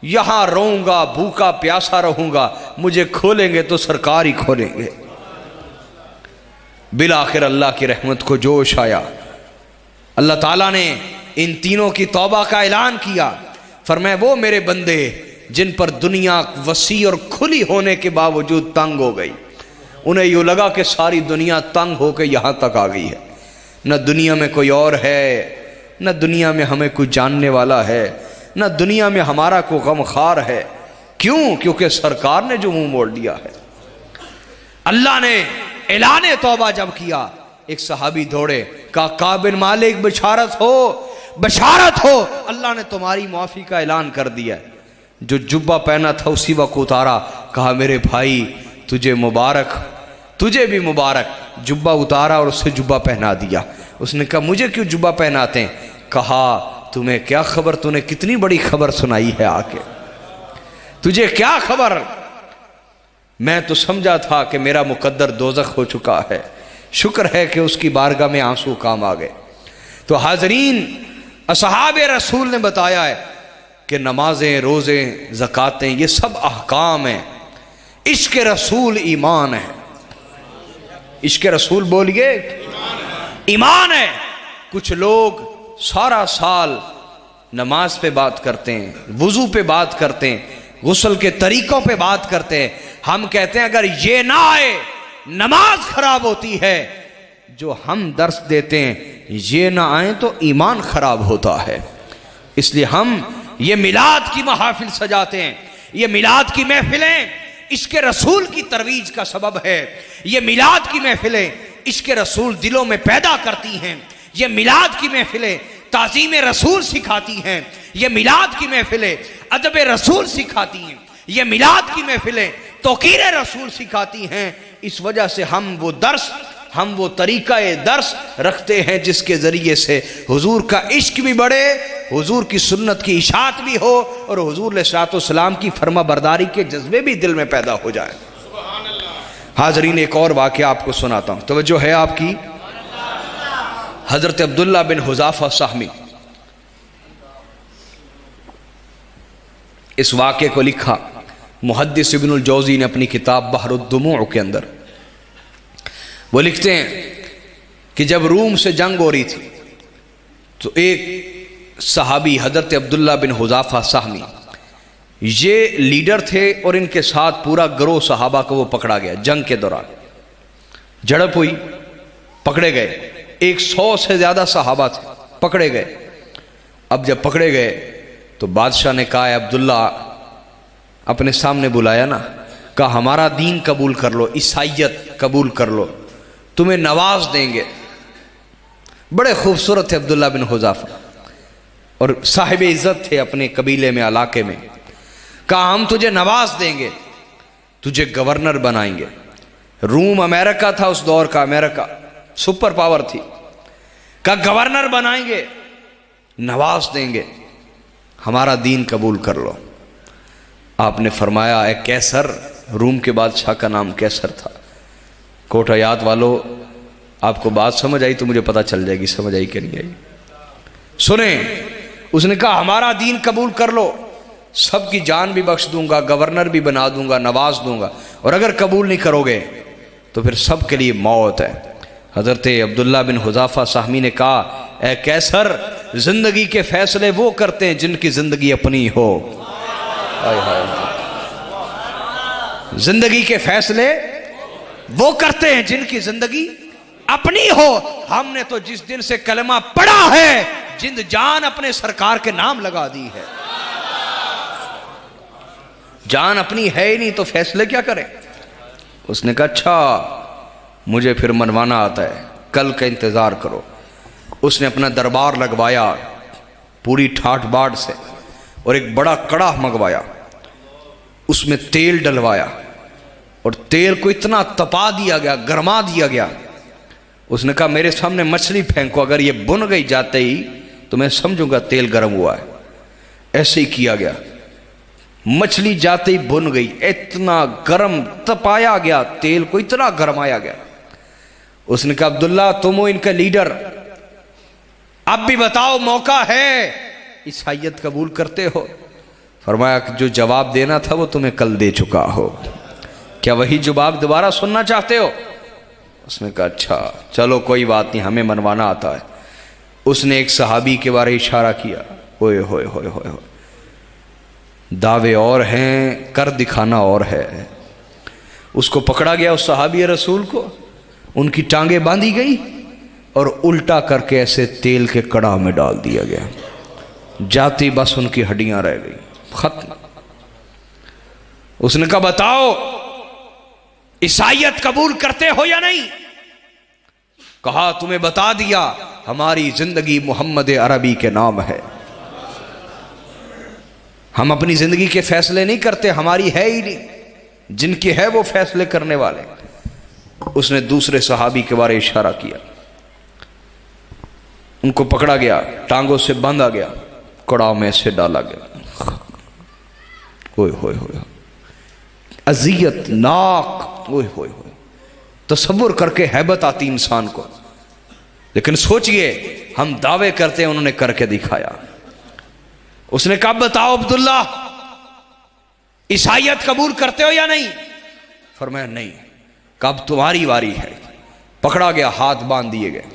यहां रहूंगा, भूखा प्यासा रहूंगा, मुझे खोलेंगे तो सरकार ही खोलेंगे। बिलाखिर अल्लाह की रहमत को जोश आया, अल्लाह ताला ने इन तीनों की तौबा का ऐलान किया। फरमाया, वो मेरे बंदे जिन पर दुनिया वसी और खुली होने के बावजूद तंग हो गई। उन्हें यूँ लगा कि सारी दुनिया तंग होकर यहाँ तक आ गई है, न दुनिया में कोई और है, न दुनिया में हमें कोई जानने वाला है, न दुनिया में हमारा कोई गमखार है। क्यों? क्योंकि सरकार ने जो मुंह मोड़ दिया है। अल्लाह ने ऐलान तौबा जब किया, एक सहाबी दौड़े, कहा काब बिन मालिक बशारत हो, बशारत हो, अल्लाह ने तुम्हारी माफ़ी का ऐलान कर दिया। जो जुब्बा पहना था उसी वक्त उतारा। कहा मेरे भाई तुझे मुबारक, तुझे भी मुबारक। जुब्बा उतारा और उससे जुब्बा पहना दिया। उसने कहा मुझे क्यों जुब्बा पहनाते हैं? कहा तुम्हें क्या खबर, तूने कितनी बड़ी खबर सुनाई है आके, तुझे क्या खबर? मैं तो समझा था कि मेरा मुकद्दर दोज़ख हो चुका है, शुक्र है कि उसकी बारगाह में आंसू काम आ गए। तो हाज़रीन, असहाबे रसूल ने बताया है कि नमाजें, रोज़ें, ज़कातें, ये सब अहकाम हैं। इश्क़ रसूल ईमान है। इश्क़ रसूल बोलिए ईमान है। कुछ लोग सारा साल नमाज पे बात करते हैं, वुज़ू पे बात करते हैं, गुस्ल के तरीक़ों पे बात करते हैं। हम कहते हैं अगर ये ना आए नमाज खराब होती है। जो हम दर्स देते हैं ये ना आए तो ईमान खराब होता है। इसलिए हम ये मिलाद की महफिल सजाते हैं। ये मिलाद की महफिलें इश्क़ रसूल की तरवीज का सबब है। ये मिलाद की महफिलें इश्क़ रसूल दिलों में पैदा करती हैं। ये मिलाद की महफिलें ताज़ीम रसूल सिखाती हैं। ये मिलाद की महफिलें अदब रसूल सिखाती हैं। ये मिलाद की महफिलें तौक़ीर रसूल सिखाती हैं। इस वजह से हम वो तरीक़ा दर्स रखते हैं जिसके ज़रिए से हुजूर का इश्क भी बढ़े, हुजूर की सुन्नत की इशाअत भी हो और हुजूर अलैहिस्सलाम की फर्मा बरदारी के जज्बे भी दिल में पैदा हो जाए। हाज़रीन, एक और वाक़या आपको सुनाता हूँ, तवज्जो है आपकी। हज़रत अब्दुल्ला बिन हुज़ाफ़ा सहमी, इस वाक़े को लिखा मुहद्दिस इब्नुल जौज़ी ने अपनी किताब बहरुद्दुमू के अंदर। वो लिखते हैं कि जब रूम से जंग हो रही थी तो एक सहाबी हज़रत अब्दुल्ला बिन हुज़ाफ़ा सहमी, ये लीडर थे और इनके साथ पूरा गिरोह सहाबा को वो पकड़ा गया। जंग के दौरान झड़प हुई, पकड़े गए। 100 से ज़्यादा सहाबा थे, पकड़े गए। अब जब पकड़े गए तो बादशाह ने कहा अब्दुल्ला, अपने सामने बुलाया ना, कहा हमारा दीन कबूल कर लो, ईसाइयत कबूल कर लो, तुम्हें नवाज देंगे। बड़े खूबसूरत थे अब्दुल्ला बिन हुज़ाफ़ा और साहिब इज़्ज़त थे अपने कबीले में, इलाके में। कहा हम तुझे नवाज देंगे, तुझे गवर्नर बनाएंगे। रूम अमेरिका था उस दौर का, अमेरिका सुपर पावर थी। कहा गवर्नर बनाएंगे, नवाज देंगे, हमारा दीन कबूल कर लो। आपने फरमाया ए कैसर, रूम के बादशाह का नाम कैसर था। कोटयात वालों, आपको बात समझ आई तो मुझे पता चल जाएगी समझ आई कि नहीं आई। सुने, उसने कहा हमारा दीन कबूल कर लो, सबकी जान भी बख्श दूंगा, गवर्नर भी बना दूंगा, नवाज दूंगा, और अगर कबूल नहीं करोगे तो फिर सब के लिए मौत है। हज़रत अब्दुल्ला बिन हुज़ाफ़ा सहमी ने कहा ए कैसर, जिंदगी के फैसले वो करते हैं जिनकी जिंदगी अपनी हो। हाय हाय, जिंदगी के फैसले वो करते हैं जिनकी जिंदगी अपनी हो। हमने तो जिस दिन से कलमा पढ़ा है, जिंद जान अपने सरकार के नाम लगा दी है। जान अपनी है ही नहीं तो फैसले क्या करें। उसने कहा अच्छा, मुझे फिर मनवाना आता है, कल का इंतज़ार करो। उसने अपना दरबार लगवाया पूरी ठाठ बाट से और एक बड़ा कड़ाह मंगवाया, उसमें तेल डलवाया और तेल को इतना तपा दिया गया, गरमा दिया गया। उसने कहा मेरे सामने मछली फेंको, अगर ये बुन गई जाते ही तो मैं समझूंगा तेल गर्म हुआ है। ऐसे ही किया गया, मछली जाते ही बुन गई। इतना गर्म तपाया गया, तेल को इतना गरमाया गया। उसने कहा अब्दुल्ला तुम हो इनका लीडर, अब भी बताओ मौका है, ईसाइयत कबूल करते हो? फरमाया कि जो जवाब देना था वो तुम्हें कल दे चुका हो, क्या वही जवाब दोबारा सुनना चाहते हो? उसने कहा अच्छा चलो कोई बात नहीं, हमें मनवाना आता है। उसने एक सहाबी के बारे इशारा किया, ओए होए होए होए होए, दावे और हैं, कर दिखाना और है। उसको पकड़ा गया, उस सहाबी रसूल को, उनकी टांगें बांधी गई और उल्टा करके ऐसे तेल के कड़ा में डाल दिया गया। जाती बस उनकी हड्डियां रह गई, खत्म। उसने कहा बताओ ईसाईयत कबूल करते हो या नहीं? कहा तुम्हें बता दिया, हमारी जिंदगी मोहम्मद अरबी के नाम है। हम अपनी जिंदगी के फैसले नहीं करते, हमारी है ही नहीं, जिनकी है वो फैसले करने वाले। उसने दूसरे सहाबी के बारे इशारा किया, उनको पकड़ा गया, टांगों से बांधा गया, कड़ाव में से डाला गया। ओए होए होए, अजियत नाक, ओए होए होए, तसव्वुर करके हैबत आती इंसान को। लेकिन सोचिए, हम दावे करते हैं, उन्होंने करके दिखाया। उसने कहा बताओ अब्दुल्ला, ईसाईयत कबूल करते हो या नहीं? फरमाया नहीं। कब तुम्हारी बारी है। पकड़ा गया, हाथ बांध दिए गए,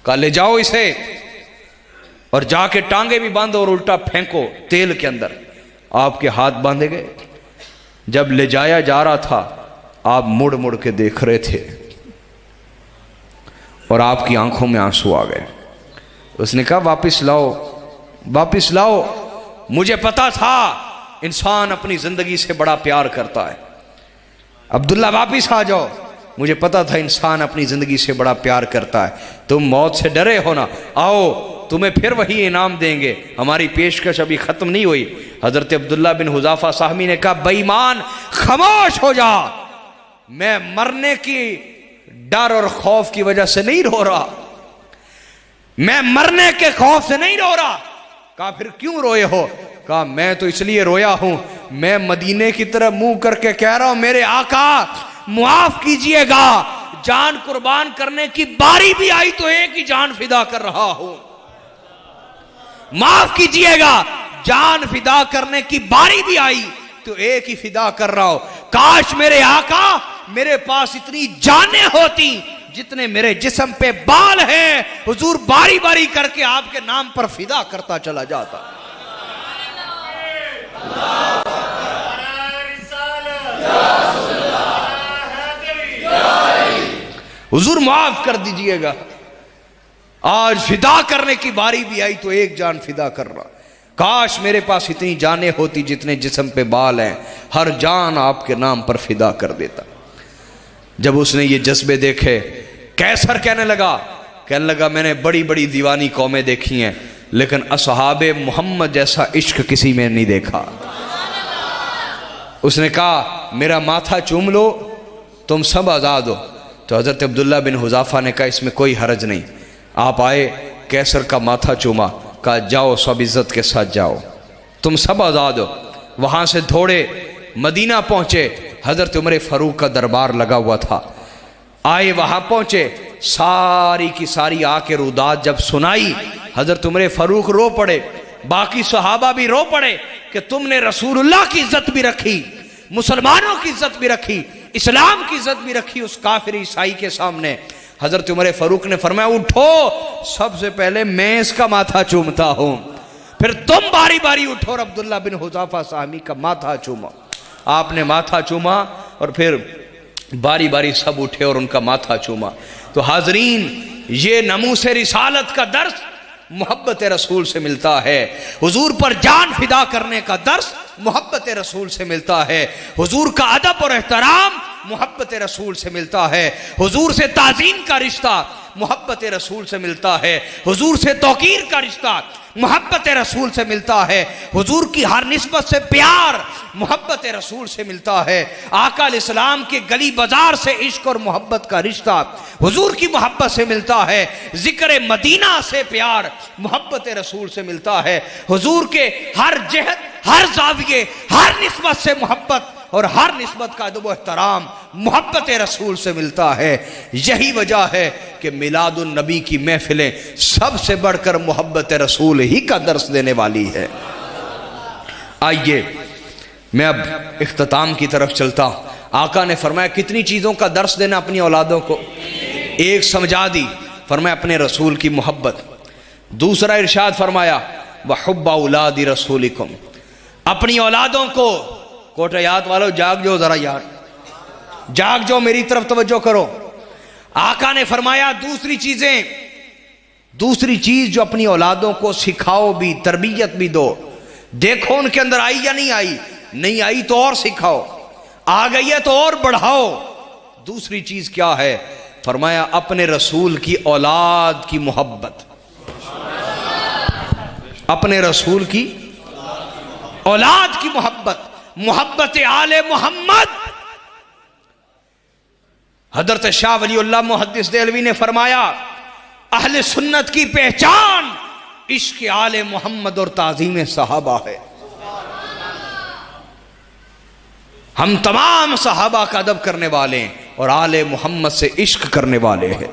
कहा ले जाओ इसे और जाके टांगे भी बांधो और उल्टा फेंको तेल के अंदर। आपके हाथ बांधे गए। जब ले जाया जा रहा था, आप मुड़ मुड़ के देख रहे थे और आपकी आंखों में आंसू आ गए। उसने कहा वापिस लाओ, वापिस लाओ, मुझे पता था इंसान अपनी जिंदगी से बड़ा प्यार करता है। अब्दुल्ला वापिस आ जाओ, मुझे पता था इंसान अपनी जिंदगी से बड़ा प्यार करता है। तुम मौत से डरे हो ना, आओ तुम्हें फिर वही इनाम देंगे। हमारी पेशकश अभी खत्म नहीं हुई। हजरत अब्दुल्ला बिन हुज़ाफा साहमी ने कहा बेईमान खामोश हो जा, मैं मरने की डर और खौफ की वजह से नहीं रो रहा, मैं मरने के खौफ से नहीं रो रहा। कहा फिर क्यों रोए हो? कहा मैं तो इसलिए रोया हूं, मैं मदीने की तरफ मुंह करके कह रहा हूं मेरे आका मुआफ कीजिएगा, जान कुर्बान करने की बारी भी आई तो एक ही जान फिदा कर रहा हूं, माफ कीजिएगा, जान फिदा करने की बारी भी आई तो एक ही फिदा कर रहा हूं। काश मेरे आका मेरे पास इतनी जानें होती जितने मेरे जिस्म पे बाल हैं, हुजूर बारी बारी करके आपके नाम पर फिदा करता चला जाता। हुजूर माफ कर दीजिएगा, आज फिदा करने की बारी भी आई तो एक जान फिदा कर रहा। काश मेरे पास इतनी जानें होती जितने जिस्म पे बाल हैं, हर जान आपके नाम पर फिदा कर देता। जब उसने ये जज्बे देखे, कैसर कहने लगा मैंने बड़ी बड़ी दीवानी कौमें देखी हैं, लेकिन असहाबे मोहम्मद जैसा इश्क किसी में नहीं देखा। उसने कहा मेरा माथा चूम लो, तुम सब आज़ाद हो। तो हज़रत अब्दुल्ला बिन हुज़ाफा ने कहा इसमें कोई हरज नहीं। आप आए, कैसर का माथा चूमा, कहा जाओ सब इज्जत के साथ जाओ, तुम सब आज़ाद हो। वहाँ से दौड़े मदीना पहुँचे, हज़रत उमर फ़ारूक का दरबार लगा हुआ था। आए वहाँ पहुँचे, सारी की सारी आके रुदात जब सुनाई, हज़रत उमर फ़ारूक रो पड़े, बाकी सहाबा भी रो पड़े कि तुमने रसूलुल्लाह की इज्जत भी रखी, मुसलमानों की इज्जत भी रखी, इस्लाम की इज्जत भी रखी उस काफिर ईसाई के सामने। हजरत उमर फारूक ने फरमाया उठो, सबसे पहले मैं इसका माथा चूमता हूं, फिर तुम बारी बारी उठो और अब्दुल्ला बिन हुज़ाफा साहमी का माथा चूमा। आपने माथा चूमा और फिर बारी बारी सब उठे और उनका माथा चूमा। तो हाजरीन, ये नमूस रिसालत का दर्स मोहब्बत रसूल से मिलता है। हुजूर पर जान फिदा करने का दर्स मोहब्बत रसूल से मिलता है। हुजूर का अदब और एहतराम मोहब्बत रसूल से मिलता है। हुजूर से ताज़ीम का रिश्ता मोहब्बत रसूल से मिलता है। हुजूर से तौकीर का रिश्ता मोहब्बत रसूल से मिलता है। हुजूर की हर निस्बत से प्यार मोहब्बत रसूल से मिलता है। आका अलैहिस्सलाम के गली बाजार से इश्क और मोहब्बत का रिश्ता हुजूर की मोहब्बत से मिलता है। जिक्र मदीना से प्यार मोहब्बत रसूल से मिलता है। हुजूर के हर जहत, हर जाविये, हर निस्बत से मोहब्बत और हर निस्बत का अदब व एहतराम मोहब्बत रसूल से मिलता है। यही वजह है कि मिलादुन नबी की महफिलें सबसे बढ़कर मोहब्बत रसूल ही का दर्स देने वाली है। आइए मैं अब इख्तिताम की तरफ चलता हूँ। आका ने फरमाया कितनी चीज़ों का दर्स देना अपनी औलादों को, एक समझा दी, फरमाया अपने रसूल की मोहब्बत। दूसरा इरशाद फरमाया वहुब्बा औलादी रसूलिकुम, अपनी औलादों को, कोटयात वालों जाग जाओ जरा यार, जाग जाओ, मेरी तरफ तवज्जो करो। आका ने फरमाया दूसरी चीज जो अपनी औलादों को सिखाओ भी, तरबियत भी दो, देखो उनके अंदर आई या नहीं आई, नहीं आई तो और सिखाओ, आ गई है तो और बढ़ाओ। दूसरी चीज क्या है? फरमाया अपने रसूल की औलाद की मोहब्बत, अपने रसूल की औलाद की मोहब्बत, मोहब्बत आले मोहम्मद। हजरत शाह वलीउल्लाह मुहद्दिस देहलवी ने फरमाया अहले सुन्नत की पहचान इश्क आले मोहम्मद और ताज़ीम सहाबा है। हम तमाम सहाबा का अदब करने वाले हैं और आले मोहम्मद से इश्क करने वाले हैं।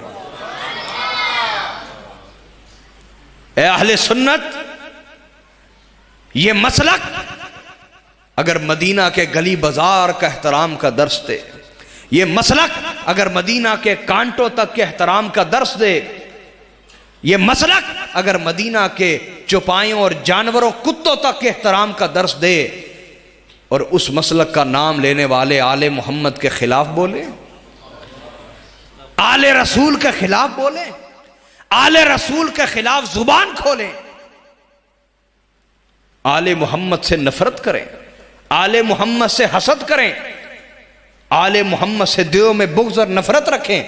ए अहले सुन्नत, ये मसलक अगर मदीना के गली बाजार का एहतराम का दर्स दे, ये मसलक अगर मदीना के कांटों तक के एहतराम का दर्स दे, ये मसलक अगर मदीना के चौपाइयों और जानवरों कुत्तों तक के एहतराम का दर्स दे, और उस मसलक का नाम लेने वाले आले मोहम्मद के खिलाफ बोले, आले रसूल के खिलाफ बोले, आले रसूल के खिलाफ जुबान खोलें, आले मोहम्मद से नफरत करें, आले मोहम्मद से हसद करें, आले मोहम्मद से दिलों में बुग़्ज़ और नफरत रखें,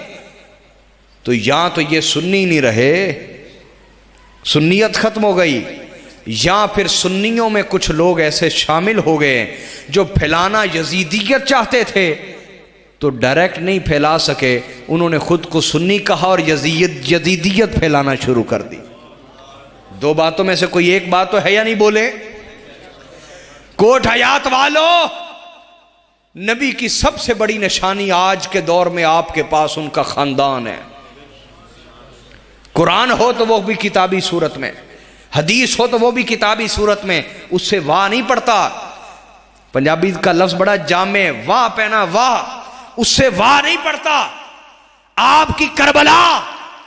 तो या तो ये सुन्नी नहीं रहे, सुन्नियत खत्म हो गई, या फिर सुन्नियों में कुछ लोग ऐसे शामिल हो गए जो फैलाना यजीदियत चाहते थे तो डायरेक्ट नहीं फैला सके, उन्होंने खुद को सुन्नी कहा और यजीदियत फैलाना शुरू कर दी। दो बातों में से कोई एक बात तो है या नहीं बोले? कोट हयात वालों, नबी की सबसे बड़ी निशानी आज के दौर में आपके पास उनका खानदान है। कुरान हो तो वो भी किताबी सूरत में, हदीस हो तो वो भी किताबी सूरत में, उससे वाह नहीं पड़ता। पंजाबी का लफ्ज बड़ा जामे, वाह पहना वाह, उससे वाह नहीं पड़ता। आपकी करबला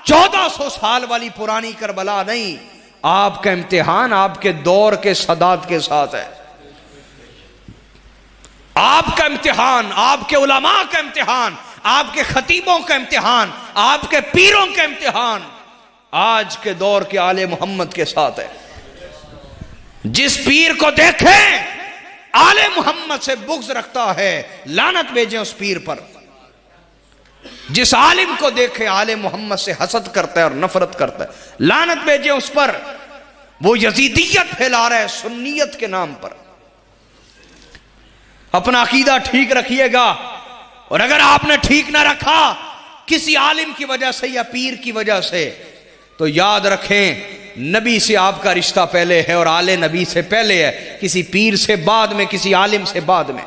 1400 साल वाली पुरानी करबला नहीं, आपका इम्तिहान आपके दौर के सदात के साथ है। आपका इम्तिहान, आपके उलमा का इम्तिहान, आपके खतीबों का इम्तिहान, आपके पीरों का इम्तिहान आज के दौर के आले मोहम्मद के साथ है। जिस पीर को देखें आले मोहम्मद से बुग़्ज़ रखता है, लानत भेजें उस पीर पर। जिस आलिम को देखे आले मोहम्मद से हसद करता है और नफरत करता है, लानत भेजें उस पर। वो यजीदियत फैला रहा है सुन्नियत के नाम पर। अपना अकीदा ठीक रखिएगा, और अगर आपने ठीक ना रखा किसी आलिम की वजह से या पीर की वजह से, तो याद रखें नबी से आपका रिश्ता पहले है और आले नबी से पहले है, किसी पीर से बाद में, किसी आलिम से बाद में।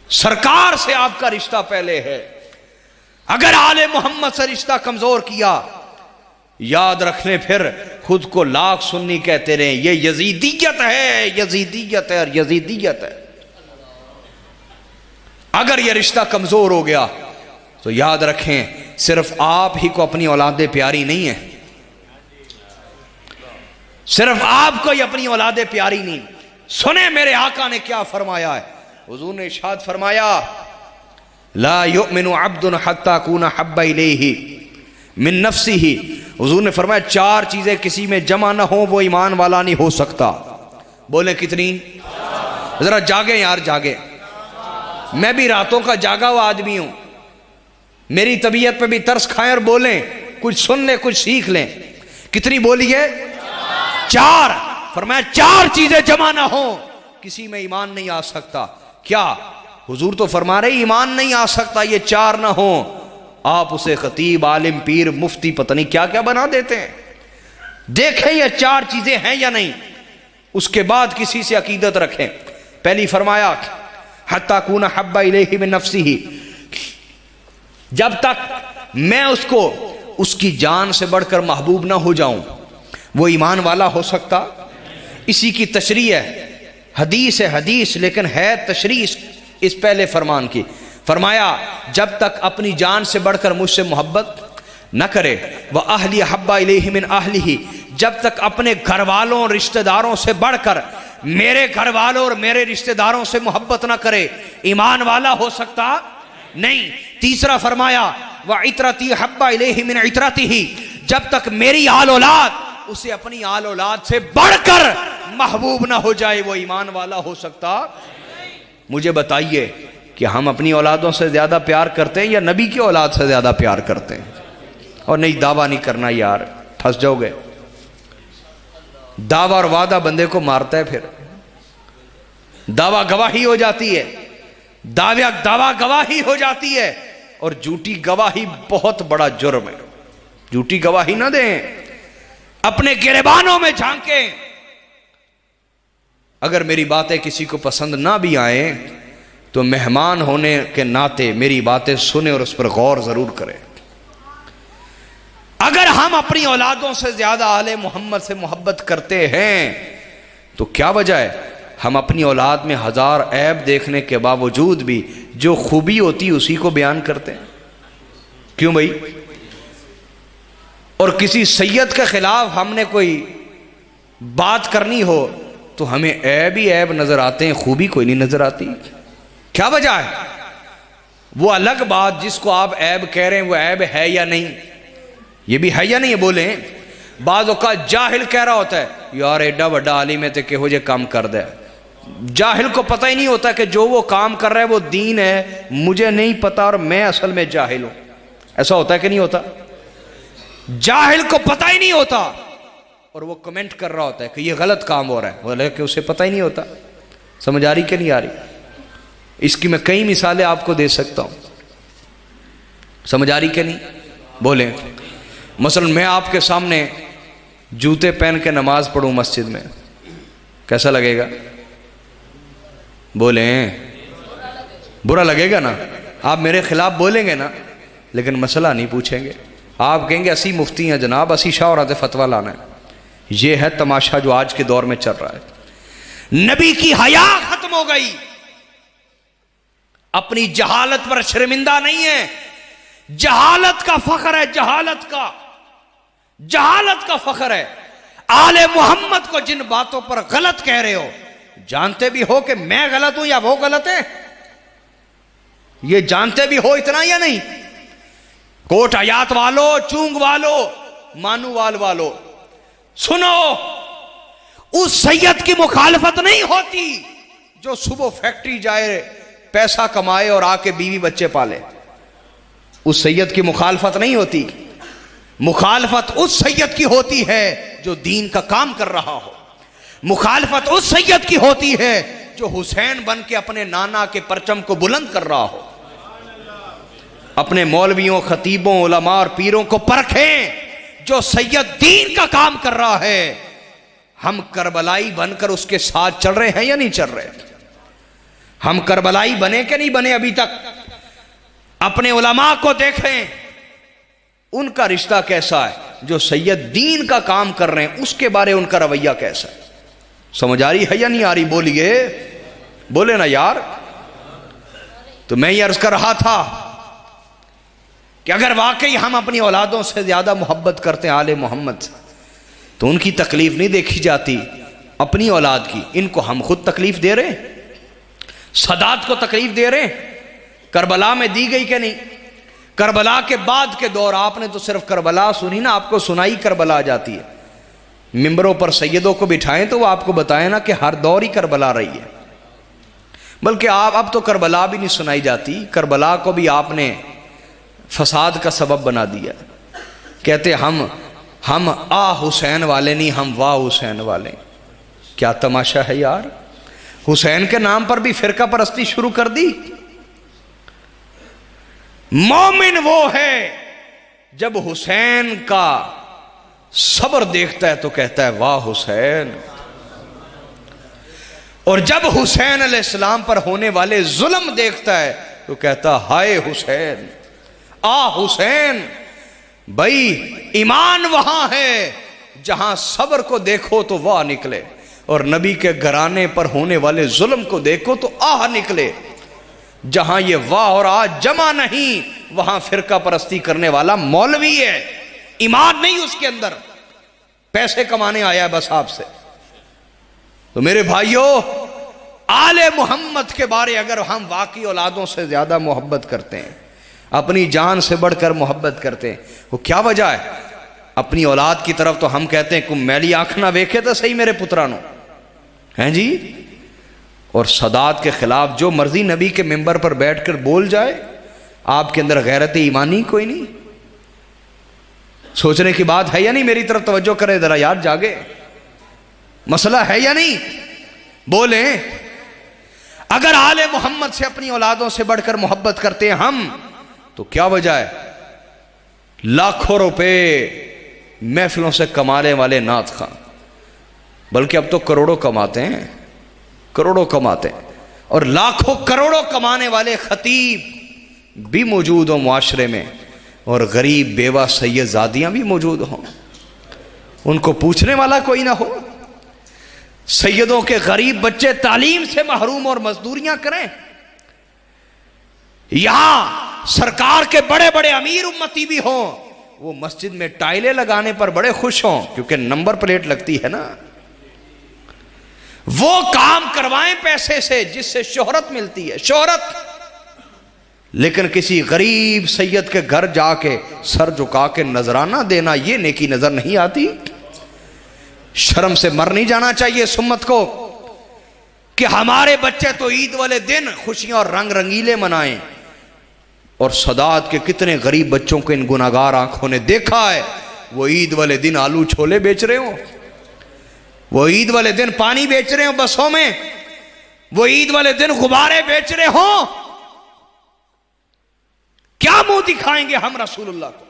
सरकार से आपका रिश्ता पहले है। अगर आले मोहम्मद से रिश्ता कमजोर किया, याद रख लें फिर खुद को लाख सुन्नी कहते रहे, ये यजीदियत है, यजीदियत है और यजीदियत है। अगर यह रिश्ता कमजोर हो गया तो याद रखें सिर्फ आप ही को अपनी औलादे प्यारी नहीं है, सिर्फ आपको ही अपनी औलादे प्यारी नहीं। सुने मेरे आका ने क्या फरमाया है। हुजूर ने इरशाद फरमाया ला युमिनु अब्दुन हत्ता कुना हब्बा इलैहि मिन नफ्सिही। हुजूर ने फरमाया चार चीजें किसी में जमा ना हो वो ईमान वाला नहीं हो सकता। बोले कितनी? जरा जागे यार, जागे। मैं भी रातों का जागा हुआ आदमी हूं, मेरी तबीयत पे भी तरस खाएं और बोलें, कुछ सुन लें, कुछ सीख लें। कितनी बोलिए? चार। फरमाया चार चीजें जमा ना हो किसी में ईमान नहीं आ सकता। क्या? हुजूर तो फरमा रहे ईमान नहीं आ सकता ये चार ना हो, आप उसे खतीब, आलिम, पीर, मुफ्ती, पता नहीं क्या क्या बना देते हैं। देखें ये चार चीजें हैं या नहीं, उसके बाद किसी से अकीदत रखें। पहली फरमाया हत्ता कुना हब्बा इलैहि मिन नफ्सिही, जब तक मैं उसको उसकी जान से बढ़कर महबूब ना हो जाऊं वो ईमान वाला हो सकता। इसी की तशरीह है, हदीस है हदीस, लेकिन है तशरीह इस पहले फरमान की। फरमाया जब तक अपनी जान से बढ़कर मुझसे मोहब्बत न करे, वह अहली हब्बा इलैहि मिन अहलिही, जब तक अपने घर वालों रिश्तेदारों से बढ़कर मेरे घर वालों और मेरे रिश्तेदारों से मोहब्बत ना करे, ईमान वाला हो सकता नहीं। तीसरा फरमाया व इतरती हब्बा इलैहि मिन इतरतिही, जब तक मेरी आल औलाद उसे अपनी आल औलाद से बढ़कर महबूब ना हो जाए, वो ईमान वाला हो सकता। मुझे बताइए कि हम अपनी औलादों से ज्यादा प्यार करते हैं या नबी की औलाद से ज्यादा प्यार करते हैं? और नहीं, दावा नहीं करना यार, फंस जाओगे। दावा और वादा बंदे को मारता है, फिर दावा गवाही हो जाती है, दावा गवाही हो जाती है, और झूठी गवाही बहुत बड़ा जुर्म है। झूठी गवाही ना दें, अपने गिरेबानों में झांकें। अगर मेरी बातें किसी को पसंद ना भी आए तो मेहमान होने के नाते मेरी बातें सुने और उस पर गौर जरूर करें। अगर हम अपनी औलादों से ज्यादा आले मोहम्मद से मोहब्बत करते हैं तो क्या वजह है हम अपनी औलाद में हजार ऐब देखने के बावजूद भी जो खूबी होती उसी को बयान करते हैं? क्यों भाई? और किसी सैयद के खिलाफ हमने कोई बात करनी हो तो हमें ऐब ही ऐब नजर आते हैं, खूबी कोई नहीं नजर आती। क्या वजह है? वो अलग बात जिसको आप ऐब कह रहे हैं वो ऐब है या नहीं, ये भी है या नहीं, बोले। बाज़ औक़ात जाहिल कह रहा होता है यार एडा वड्डा आलिम है तो किहो जे काम कर दे। जाहिल को पता ही नहीं होता कि जो वो काम कर रहा है वो दीन है, मुझे नहीं पता और मैं असल में जाहिल हूं। ऐसा होता है कि नहीं होता? जाहिल को पता ही नहीं होता और वो कमेंट कर रहा होता है कि ये गलत काम हो रहा है, बोले कि उसे पता ही नहीं होता। समझ आ रही कि नहीं आ रही? इसकी मैं कई मिसालें आपको दे सकता हूं। समझ आ रही कि नहीं? बोले मसलन मैं आपके सामने जूते पहन के नमाज पढ़ूं मस्जिद में, कैसा लगेगा? बोले बुरा लगेगा ना? आप मेरे खिलाफ बोलेंगे ना, लेकिन मसला नहीं पूछेंगे। आप कहेंगे असी मुफ्ती हैं जनाब, असी शाहरात फतवा लाना है। ये है तमाशा जो आज के दौर में चल रहा है। नबी की हया खत्म हो गई, अपनी जहालत पर शर्मिंदा नहीं है। जहालत का फख्र है, जहालत का फख्र है। आले मोहम्मद को जिन बातों पर गलत कह रहे हो, जानते भी हो कि मैं गलत हूं या वो गलत है? ये जानते भी हो इतना या नहीं? कोट आयात वालो, चूंग वालो, मानूवाल वालो, सुनो, उस सैयद की मुखालफत नहीं होती जो सुबह फैक्ट्री जाए, पैसा कमाए और आके बीवी बच्चे पाले। उस सैयद की मुखालफत नहीं होती। मुखालफत उस सैयद की होती है जो दीन का काम कर रहा हो। मुखालफत उस सैयद की होती है जो हुसैन बन के अपने नाना के परचम को बुलंद कर रहा हो। अपने मौलवियों, खतीबों, उलमा और पीरों को परखें। जो सैयद दीन का काम कर रहा है, हम करबलाई बनकर उसके साथ चल रहे हैं या नहीं चल रहे? हम करबलाई बने कि नहीं बने अभी तक? अपने उलमा को देखें, उनका रिश्ता कैसा है। जो सैयद दीन का काम कर रहे हैं उसके बारे उनका रवैया कैसा है। समझ आ रही है या नहीं आ रही? बोलिए, बोले ना यार। तो मैं ये अर्ज कर रहा था कि अगर वाकई हम अपनी औलादों से ज्यादा मोहब्बत करते हैं आले मोहम्मद से, तो उनकी तकलीफ नहीं देखी जाती, अपनी औलाद की। इनको हम खुद तकलीफ दे रहे हैं, सदात को तकलीफ दे रहे हैं। करबला में दी गई कि नहीं? करबला के बाद के दौर, आपने तो सिर्फ करबला सुनी ना, आपको सुनाई करबला आ जाती है। मिंबरों पर सैयदों को बिठाएं तो वो आपको बताएं ना कि हर दौर ही करबला रही है। बल्कि आप अब तो करबला भी नहीं सुनाई जाती, करबला को भी आपने फसाद का सबब बना दिया। कहते हम आ हुसैन वाले नहीं, हम वाह हुसैन वाले। क्या तमाशा है यार! हुसैन के नाम पर भी फिरका परस्ती शुरू कर दी। मोमिन वो है जब हुसैन का सब्र देखता है तो कहता है वाह हुसैन, और जब हुसैन अलैहिस्सलाम पर होने वाले जुल्म देखता है तो कहता हाय हुसैन, आ हुसैन। भाई ईमान वहां है जहां सब्र को देखो तो वाह निकले, और नबी के घराने पर होने वाले जुल्म को देखो तो आह निकले। जहां ये वाह और आ जमा नहीं, वहां फिरका परस्ती करने वाला मौलवी है, ईमान नहीं उसके अंदर, पैसे कमाने आया है बस आपसे। तो मेरे भाइयों, आले मोहम्मद के बारे अगर हम वाकई औलादों से ज्यादा मोहब्बत करते हैं, अपनी जान से बढ़कर मोहब्बत करते हैं, वो क्या वजह है? अपनी औलाद की तरफ तो हम कहते हैं, कुम मैली आंख ना वेखे तो सही मेरे पुत्रानो, हैं जी। और सदात के खिलाफ जो मर्जी नबी के मिंबर पर बैठकर बोल जाए, आपके अंदर गैरत ईमानी कोई नहीं? सोचने की बात है या नहीं? मेरी तरफ तवज्जो करें जरा यार, जागे, मसला है या नहीं? बोले, अगर आले मोहम्मद से अपनी औलादों से बढ़कर मोहब्बत करते हैं हम, तो क्या वजह है? लाखों रुपए महफिलों से कमाने वाले नात खां, बल्कि अब तो करोड़ों कमाते हैं, करोड़ों कमाते हैं, और लाखों करोड़ों कमाने वाले खतीब भी मौजूद हो मुआशरे में, और गरीब बेवा सैयदजादियां भी मौजूद हों, उनको पूछने वाला कोई ना हो। सैयदों के गरीब बच्चे तालीम से महरूम और मजदूरियां करें, यहां सरकार के बड़े बड़े अमीर उम्मती भी हों, वो मस्जिद में टाइलें लगाने पर बड़े खुश हों क्योंकि नंबर प्लेट लगती है ना। वो काम करवाएं पैसे से जिससे शोहरत मिलती है, शोहरत। लेकिन किसी गरीब सैयद के घर जाके सर झुका के नजराना देना, ये नेकी नजर नहीं आती। शर्म से मर नहीं जाना चाहिए इस उम्मत को कि हमारे बच्चे तो ईद वाले दिन खुशियां और रंग रंगीले मनाएं, और सदात के कितने गरीब बच्चों को इन गुनाहगार आंखों ने देखा है, वो ईद वाले दिन आलू छोले बेच रहे हो, वो ईद वाले दिन पानी बेच रहे हो बसों में, वो ईद वाले दिन गुब्बारे बेच रहे हो। क्या मुंह दिखाएंगे हम रसूलुल्लाह को?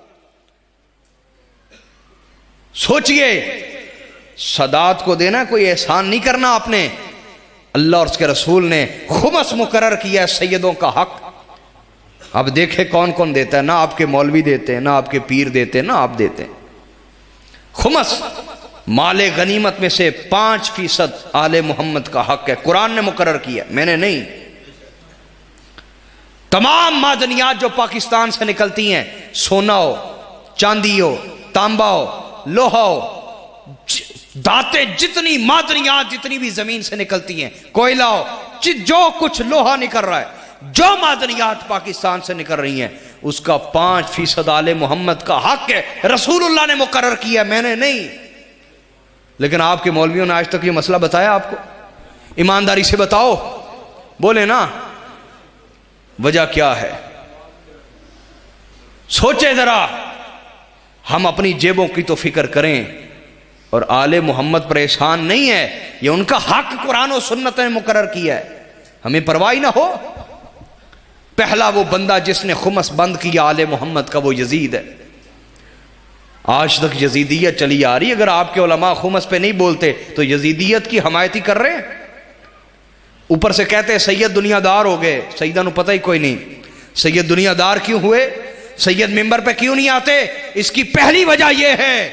सोचिए, सदात को देना कोई एहसान नहीं करना आपने, अल्लाह और उसके रसूल ने खुमस मुकर्रर किया है सैयदों का हक। अब देखे कौन कौन देता है, ना आपके मौलवी देते हैं, ना आपके पीर देते हैं, ना आप देते हैं। खुमस माले गनीमत में से 5% आले मोहम्मद का हक है, कुरान ने मुकर्रर किया, मैंने नहीं। तमाम मादनियात जो पाकिस्तान से निकलती हैं, सोना हो, चांदी हो, तांबा हो, लोहा हो, दाते, जितनी मादनियात जितनी भी जमीन से निकलती हैं, कोयला हो, जो कुछ लोहा निकल रहा है, जो मादनियात पाकिस्तान से निकल रही हैं, उसका 5% आले मोहम्मद का हक है, रसूलुल्लाह ने मुकर्रर किया, मैंने नहीं। लेकिन आपके मौलवियों ने आज तक ये मसला बताया आपको? ईमानदारी से बताओ, बोले ना, वजह क्या है? सोचे जरा, हम अपनी जेबों की तो फिक्र करें, और आले मोहम्मद पर एहसान नहीं है, ये उनका हक कुरान और सुन्नत ने मुकर्रर किया है, हमें परवाह ना हो। पहला वो बंदा जिसने खुमस बंद किया आले मोहम्मद का, वो यजीद है। आज तक यजीदियत चली आ रही, अगर आपके उलमा खुमस पे नहीं बोलते तो यजीदियत की हमायती कर रहे हैं। ऊपर से कहते हैं सैयद दुनियादार हो गए, सैयदा को पता ही कोई नहीं। सैयद दुनियादार क्यों हुए? सैयद मिंबर पे क्यों नहीं आते? इसकी पहली वजह यह है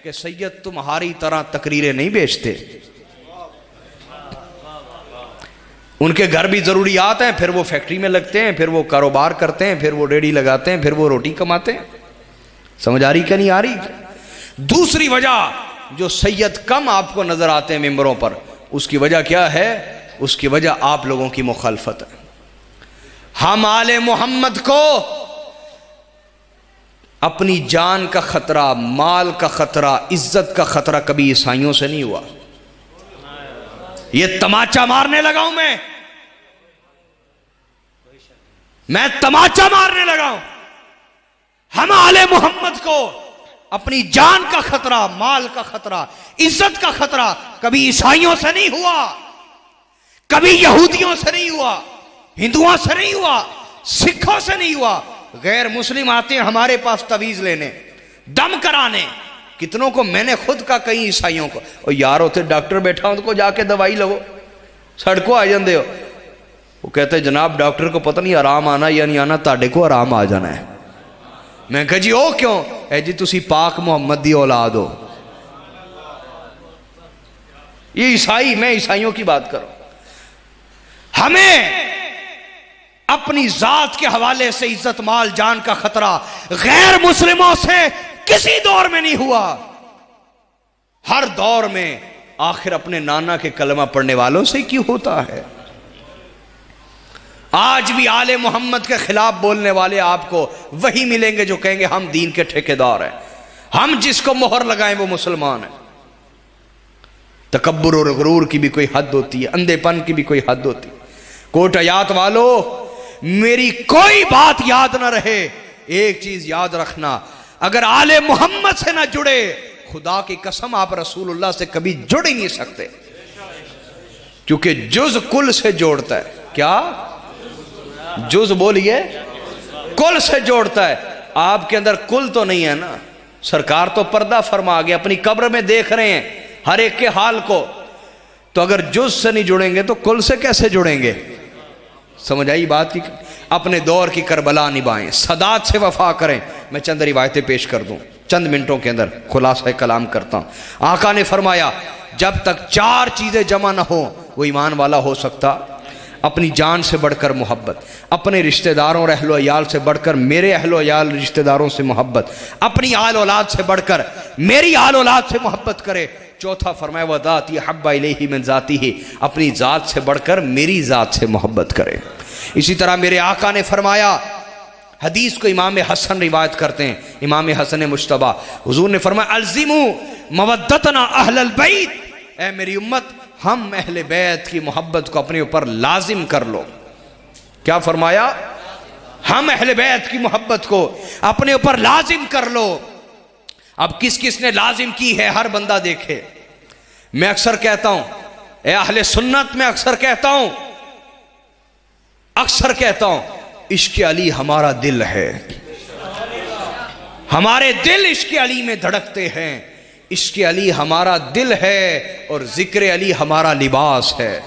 कि सैयद तुम्हारी तरह तकरीरें नहीं बेचते, उनके घर भी जरूरियात हैं, फिर वो फैक्ट्री में लगते हैं, फिर वो कारोबार करते हैं, फिर वो रेडी लगाते हैं, फिर वो रोटी कमाते हैं। समझ आ रही क्या नहीं आ रही? दूसरी वजह जो सैयद कम आपको नजर आते हैं मिंबरों पर, उसकी वजह क्या है? उसकी वजह आप लोगों की मुखालफत है। हम आले मोहम्मद को अपनी जान का खतरा, माल का खतरा, इज्जत का खतरा कभी ईसाइयों से नहीं हुआ। ये तमाचा मारने लगा हूं मैं तमाचा मारने लगा हूं। हम आले मोहम्मद को अपनी जान का खतरा, माल का खतरा, इज्जत का खतरा कभी ईसाइयों से नहीं हुआ, कभी यहूदियों से नहीं हुआ, हिंदुओं से नहीं हुआ, सिखों से नहीं हुआ। गैर मुस्लिम आते हैं हमारे पास तवीज लेने, दम कराने। कितनों को मैंने खुद का, कई ईसाइयों को, और यार उसे डॉक्टर बैठा उनको जाके दवाई लो, सड़कों आ जाते हो। वो कहते जनाब डॉक्टर को पता नहीं आराम आना या नहीं आना, ताड़े को आराम आ जाना है। मैं कहा जी ओ क्यों है जी, तुसी पाक मोहम्मद दी औलाद हो। ये ईसाई, मैं ईसाइयों की बात करूं। हमें अपनी जात के हवाले से इज्जत, माल, जान का खतरा गैर मुस्लिमों से किसी दौर में नहीं हुआ। हर दौर में आखिर अपने नाना के कलमा पढ़ने वालों से क्यों होता है? आज भी आले मोहम्मद के खिलाफ बोलने वाले आपको वही मिलेंगे जो कहेंगे हम दीन के ठेकेदार हैं, हम जिसको मोहर लगाएं वो मुसलमान है। तकब्बुर और गुरूर की भी कोई हद होती है, अंधेपन की भी कोई हद होती है। कोट आयात वालों, मेरी कोई बात याद ना रहे, एक चीज याद रखना, अगर आले मोहम्मद से ना जुड़े, खुदा की कसम आप रसूलुल्लाह से कभी जुड़ ही नहीं सकते, क्योंकि जुज कुल से जोड़ता है। क्या जुज बोलिए? कुल से जोड़ता है। आपके अंदर कुल तो नहीं है ना। सरकार तो पर्दा फरमा गया, अपनी कब्र में देख रहे हैं हर एक के हाल को, तो अगर जुज से नहीं जुड़ेंगे तो कुल से कैसे जुड़ेंगे? समझ आई बात की? अपने दौर की करबला निभाएं, सदात से वफा करें। मैं चंद रिवायतें पेश कर दूं, चंद मिनटों के अंदर खुलासा कलाम करता हूं। आका ने फरमाया, जब तक 4 चीजें जमा ना हो वो ईमान वाला हो सकता। अपनी जान से बढ़कर मोहब्बत, अपने रिश्तेदारों और अहलो अयाल से बढ़कर मेरे अहलो अयाल रिश्तेदारों से मोहब्बत, अपनी आल औलाद से बढ़कर मेरी आल औलाद से मोहब्बत करे। चौथा फरमाया, वदाती हब्बा इलैहि मिन ज़ातिही, अपनी ज़ात से बढ़कर मेरी ज़ात से मोहब्बत करे। इसी तरह मेरे आका ने फरमाया, हदीस को इमाम हसन रिवायत करते हैं, इमाम हसन मुश्तबा, हुजूर ने फरमाया, अल्जिमू मवद्दतना अहलल बैत, ऐ मेरी उम्मत हम अहले बैत की मोहब्बत को अपने ऊपर लाजिम कर लो। क्या फरमाया? हम अहले बैत की मोहब्बत को अपने ऊपर लाजिम कर लो। अब किस किस ने लाजिम की है हर बंदा देखे। मैं अक्सर कहता हूं, ए अहले सुन्नत, मैं अक्सर कहता हूं इश्क़ अली हमारा दिल है, हमारे दिल इश्क़ अली में धड़कते हैं। इश्क़ अली हमारा दिल है और जिक्र अली हमारा लिबास है।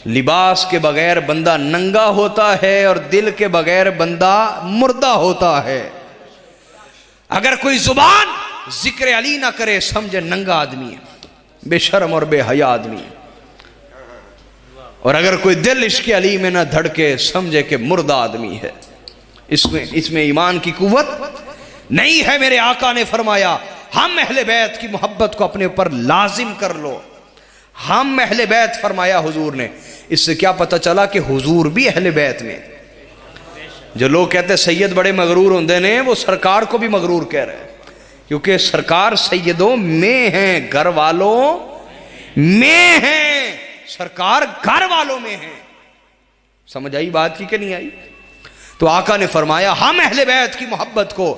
लिबास के बगैर बंदा नंगा होता है और दिल के बगैर बंदा मुर्दा होता है। अगर कोई जुबान जिक्र अली ना करे, समझे नंगा आदमी है, बेशर्म और बेहया आदमी है। और अगर कोई दिल इश्क़ अली में ना धड़के, समझे कि मुर्दा आदमी है। इसमें ईमान की कुव्वत नहीं है। मेरे आका ने फरमाया, हम अहले बैत की मोहब्बत को अपने ऊपर लाजिम कर लो। हम अहले बैत फरमाया हुजूर ने। इससे क्या पता चला कि हुजूर भी अहले बैत में। जो लोग कहते हैं सैयद बड़े मगरूर होंगे ने, वो सरकार को भी मगरूर कह रहे हैं, क्योंकि सरकार सैयदों में है, घर वालों में है, सरकार घर वालों में है। समझ आई बात की कि नहीं आई? तो आका ने फरमाया, हम अहले बैत की मोहब्बत को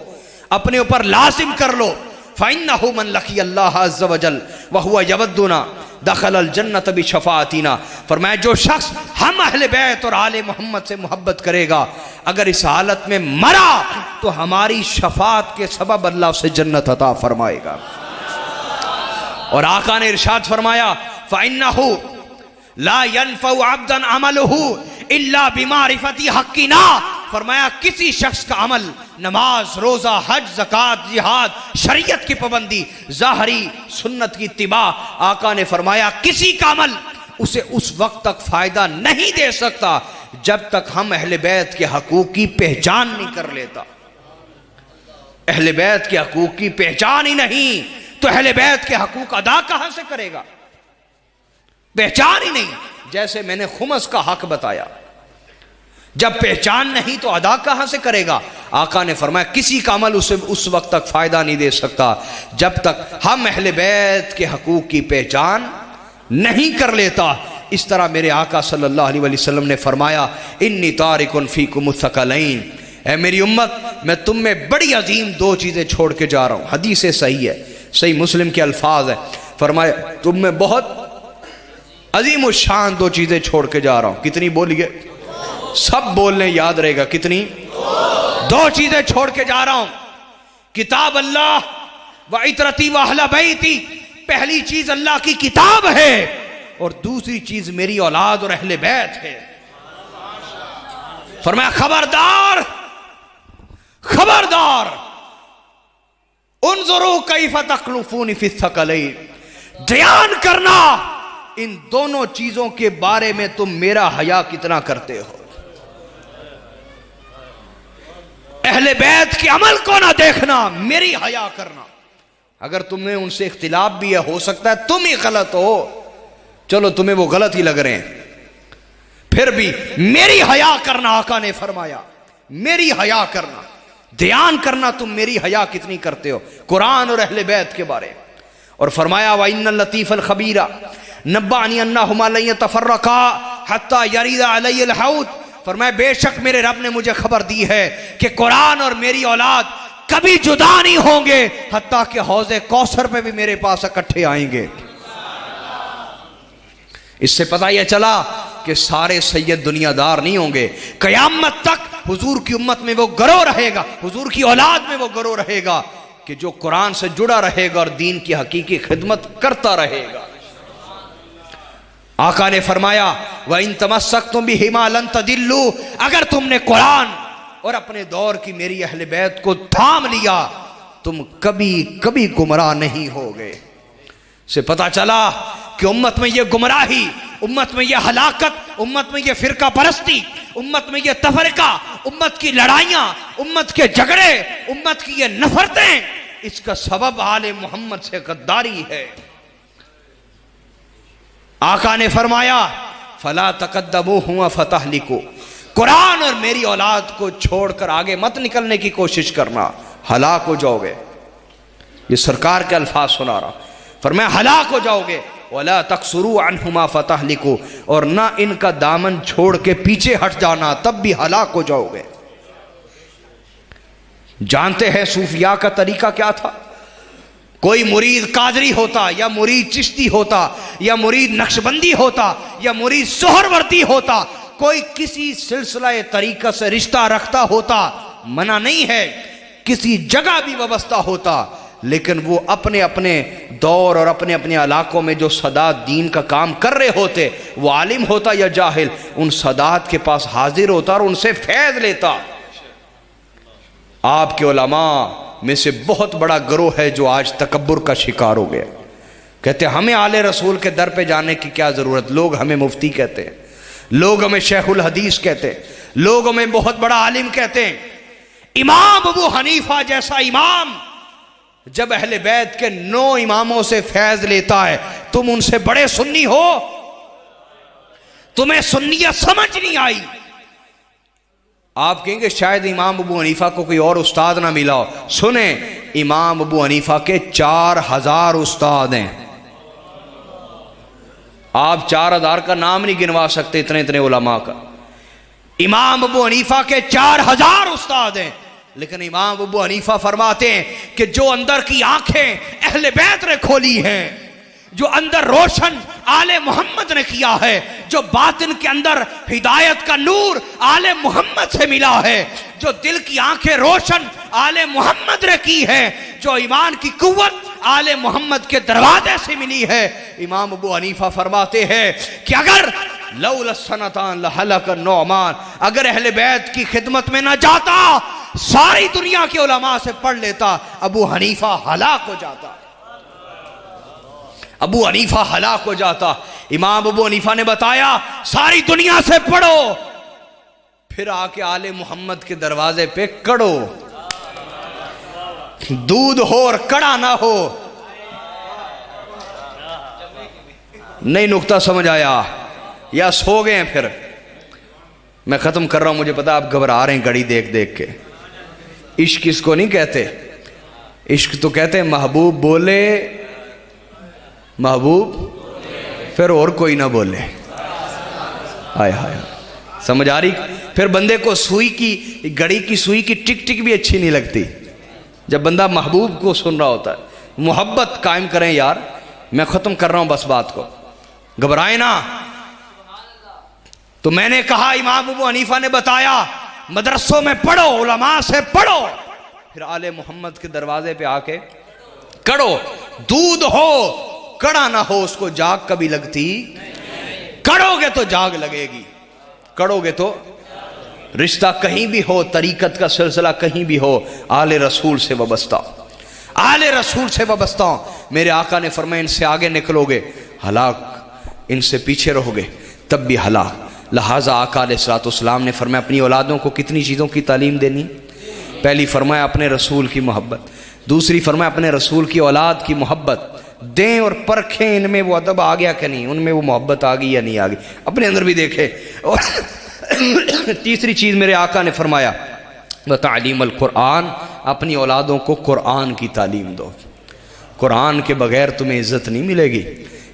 अपने ऊपर लाजिम कर लो। फ़इन्नहु मन लक़ी अल्लाह अज़्ज़ व जल व हुवा यवद्दुना दख़लल जन्नत बिशफ़ाअतिना। फरमाया, जो शख्स हम अहले बैत और आले मोहम्मद से मोहब्बत करेगा, अगर इस हालत में मरा तो हमारी शफात के सबब अल्लाह उसे जन्नत अता फरमाएगा। और आका ने इरशाद फरमाया, फ़इन्नहु ला यनफ़उ अब्दन अमलुहु इल्ला बिमारिफ़ति हक़्क़िना। फरमाया, किसी शख्स का अमल, नमाज, रोजा, हज, ज़कात, जिहाद, शरीयत की पाबंदी, ज़ाहरी सुन्नत की इत्तिबा, आका ने फरमाया किसी का अमल उसे उस वक्त तक फायदा नहीं दे सकता जब तक हम अहले बैत के हकूक की पहचान नहीं कर लेता। अहले बैत के हकूक की पहचान ही नहीं तो अहले बैत के हकूक अदा कहां से करेगा? पहचान ही नहीं। जैसे मैंने खुमस का हक बताया, जब पहचान नहीं तो अदा कहां से करेगा? आका ने फरमाया, किसी का अमल उसे उस वक्त तक फायदा नहीं दे सकता जब तक हम अहले बैत के हकूक की पहचान नहीं कर लेता। इस तरह मेरे आका सल्लल्लाहु अलैहि वसल्लम ने फरमाया, इन्नी तारिकुन फीकुम मुत्थक़लैन, ऐ मेरी उम्मत, मैं तुम में बड़ी अजीम 2 चीजें छोड़ के जा रहा हूं। हदीस सही है, सही मुस्लिम के अल्फाज है। फरमाया, तुम में बहुत अजीम शान 2 चीजें छोड़ के जा रहा हूं। कितनी बोलिए? सब बोलने, याद रहेगा। कितनी? 2 चीजें छोड़ के जा रहा हूं, किताब अल्लाह व इतरती व अहले बैती। पहली चीज अल्लाह की किताब है और दूसरी चीज मेरी औलाद और अहले बैत है। फरमाया, खबरदार खबरदार, उन्जुरू कैफ तखलुफून फी थक़लैन, ध्यान करना इन दोनों चीजों के बारे में तुम मेरा हया कितना करते हो। अहले बैत के अमल को ना देखना, मेरी हया करना। अगर तुम्हें उनसे इख्तिलाफ भी है, हो सकता है तुम ही गलत हो, चलो तुम्हें वो गलत ही लग रहे हैं, फिर भी मेरी हया करना, आका ने फरमाया मेरी हया करना, ध्यान करना तुम मेरी हया कितनी करते हो कुरान और अहले बैत के बारे। और फरमाया व इन्नल लतीफ़ल खबीरा नब्बानी अन्नहुमा लन यतफर्रका हत्ता यरीदा अलैहिल हौद। फरमाया बेशक मेरे रब ने मुझे खबर दी है कि कुरान और मेरी औलाद कभी जुदा नहीं होंगे हत्ता कि हौज़े कौसर पे भी मेरे पास इकट्ठे आएंगे। इससे पता यह चला कि सारे सैयद दुनियादार नहीं होंगे, कयामत तक हुजूर की उम्मत में वो गरोह रहेगा, हुजूर की औलाद में वो गरोह रहेगा कि जो कुरान से जुड़ा रहेगा और दीन की हकीकी खिदमत करता रहेगा। आका ने फरमाया व इन तमस्सकतुम बिहिमा लन तदिल्लू, अगर तुमने कुरान और अपने दौर की मेरी अहले बैत को थाम लिया तुम कभी कभी गुमराह नहीं होगे। से पता चला कि उम्मत में ये गुमराही, उम्मत में ये हलाकत, उम्मत में ये फिरका परस्ती, उम्मत में ये तफरका, उम्मत की लड़ाइयां, उम्मत के झगड़े, उम्मत की ये नफरतें, इसका सबब आले मोहम्मद से गद्दारी है। आका ने फरमाया फला तकद्दमूहु व फतहलिकू, कुरान और मेरी औलाद को छोड़कर आगे मत निकलने की कोशिश करना, हलाक हो जाओगे। ये सरकार के अल्फाज सुना रहा, फरमाया हलाक हो जाओगे। वला तकसुरू अन्हुमा फतहलिकू, और ना इनका दामन छोड़ के पीछे हट जाना, तब भी हलाक हो जाओगे। जानते हैं सूफिया का तरीका क्या था? कोई मुरीद कादरी होता या मुरीद चिश्ती होता या मुरीद नक्शबंदी होता या मुरीद सोहरवर्दी होता, कोई किसी सिलसिला तरीका से रिश्ता रखता होता, मना नहीं है, किसी जगह भी वाबस्ता होता, लेकिन वो अपने अपने दौर और अपने अपने इलाकों में जो सदात दीन का काम कर रहे होते, वो आलिम होता या जाहिल, उन सदात के पास हाजिर होता और उनसे फैज़ लेता। आपके उलमा में से बहुत बड़ा गिरोह है जो आज तकब्बुर का शिकार हो गया। कहते हमें आले रसूल के दर पे जाने की क्या ज़रूरत, लोग हमें मुफ्ती कहते हैं, लोग हमें शेखुल हदीस कहते हैं, लोग हमें बहुत बड़ा आलिम कहते हैं। इमाम अबू हनीफा जैसा इमाम जब अहले बैत के 9 इमामों से फैज लेता है, तुम उनसे बड़े सुन्नी हो, तुम्हें सुन्नियत समझ नहीं आई। आप कहेंगे शायद इमाम अबू हनीफा को कोई और उस्ताद ना मिला हो। सुने, इमाम अबू हनीफा के 4000 उस्ताद हैं। आप 4000 का नाम नहीं गिनवा सकते, इतने इतने उलमा का। इमाम अबू हनीफा के 4000 उस्ताद हैं, लेकिन इमाम अबू हनीफा फरमाते हैं कि जो अंदर की आंखें अहले बैत ने खोली हैं, जो अंदर रोशन आले मोहम्मद ने किया है, जो बातिन के अंदर हिदायत का नूर आले मोहम्मद से मिला है, जो दिल की आंखें रोशन आले मोहम्मद ने की है, जो ईमान की कुव्वत आले मोहम्मद के दरवाजे से मिली है। इमाम अबू हनीफा फरमाते हैं कि अगर लौलसनतान लहलक नौमान, अगर अहले बैत की खिदमत में ना जाता, सारी दुनिया के उलमा से पढ़ लेता, अबू हनीफा हलाक हो जाता, अबू हनीफा हलाक हो जाता। इमाम अबू हनीफा ने बताया सारी दुनिया से पढ़ो, फिर आके आले मोहम्मद के दरवाजे पे कड़ो, दूध हो और कड़ा ना हो। नहीं नुक्ता समझ आया या सो गए हैं? फिर मैं खत्म कर रहा हूं, मुझे पता आप घबरा रहे हैं घड़ी देख देख के। इश्क इसको नहीं कहते, इश्क तो कहते हैं महबूब बोले, महबूब फिर और कोई ना बोले। हाय हाय, समझ आ रही? फिर बंदे को सुई की, घड़ी की सुई की टिक टिक भी अच्छी नहीं लगती जब बंदा महबूब को सुन रहा होता है। मोहब्बत कायम करें यार। मैं खत्म कर रहा हूं बस बात को, घबराए ना। तो मैंने कहा इमाम अबू हनीफा ने बताया मदरसों में पढ़ो, उलमा से पढ़ो, फिर आले मोहम्मद के दरवाजे पे आके कड़ो। दूध हो कड़ा ना हो, उसको जाग कभी लगती, कड़ोगे तो जाग लगेगी, कड़ोगे तो रिश्ता कहीं भी हो, तरीकत का सिलसिला कहीं भी हो, आले रसूल से वाबस्ता, आले रसूल से वाबस्ता। मेरे आका ने फरमाया इनसे आगे निकलोगे हलाक, इनसे पीछे रहोगे तब भी हलाक। लिहाजा आका अलैहिस्सलाम ने फरमाया अपनी औलादों को कितनी चीज़ों की तालीम देनी। पहली फरमाया अपने रसूल की मोहब्बत, दूसरी फरमाया अपने रसूल की औलाद की मोहब्बत दें और परखें इनमें वो अदब आ गया कि नहीं, उनमें वो मोहब्बत आ गई या नहीं आ गई, अपने अंदर भी देखें। और तीसरी चीज़ मेरे आका ने फरमाया व तालीम अल कुरान, अपनी औलादों को कुरान की तालीम दो। कुरान के बगैर तुम्हें इज़्ज़त नहीं मिलेगी।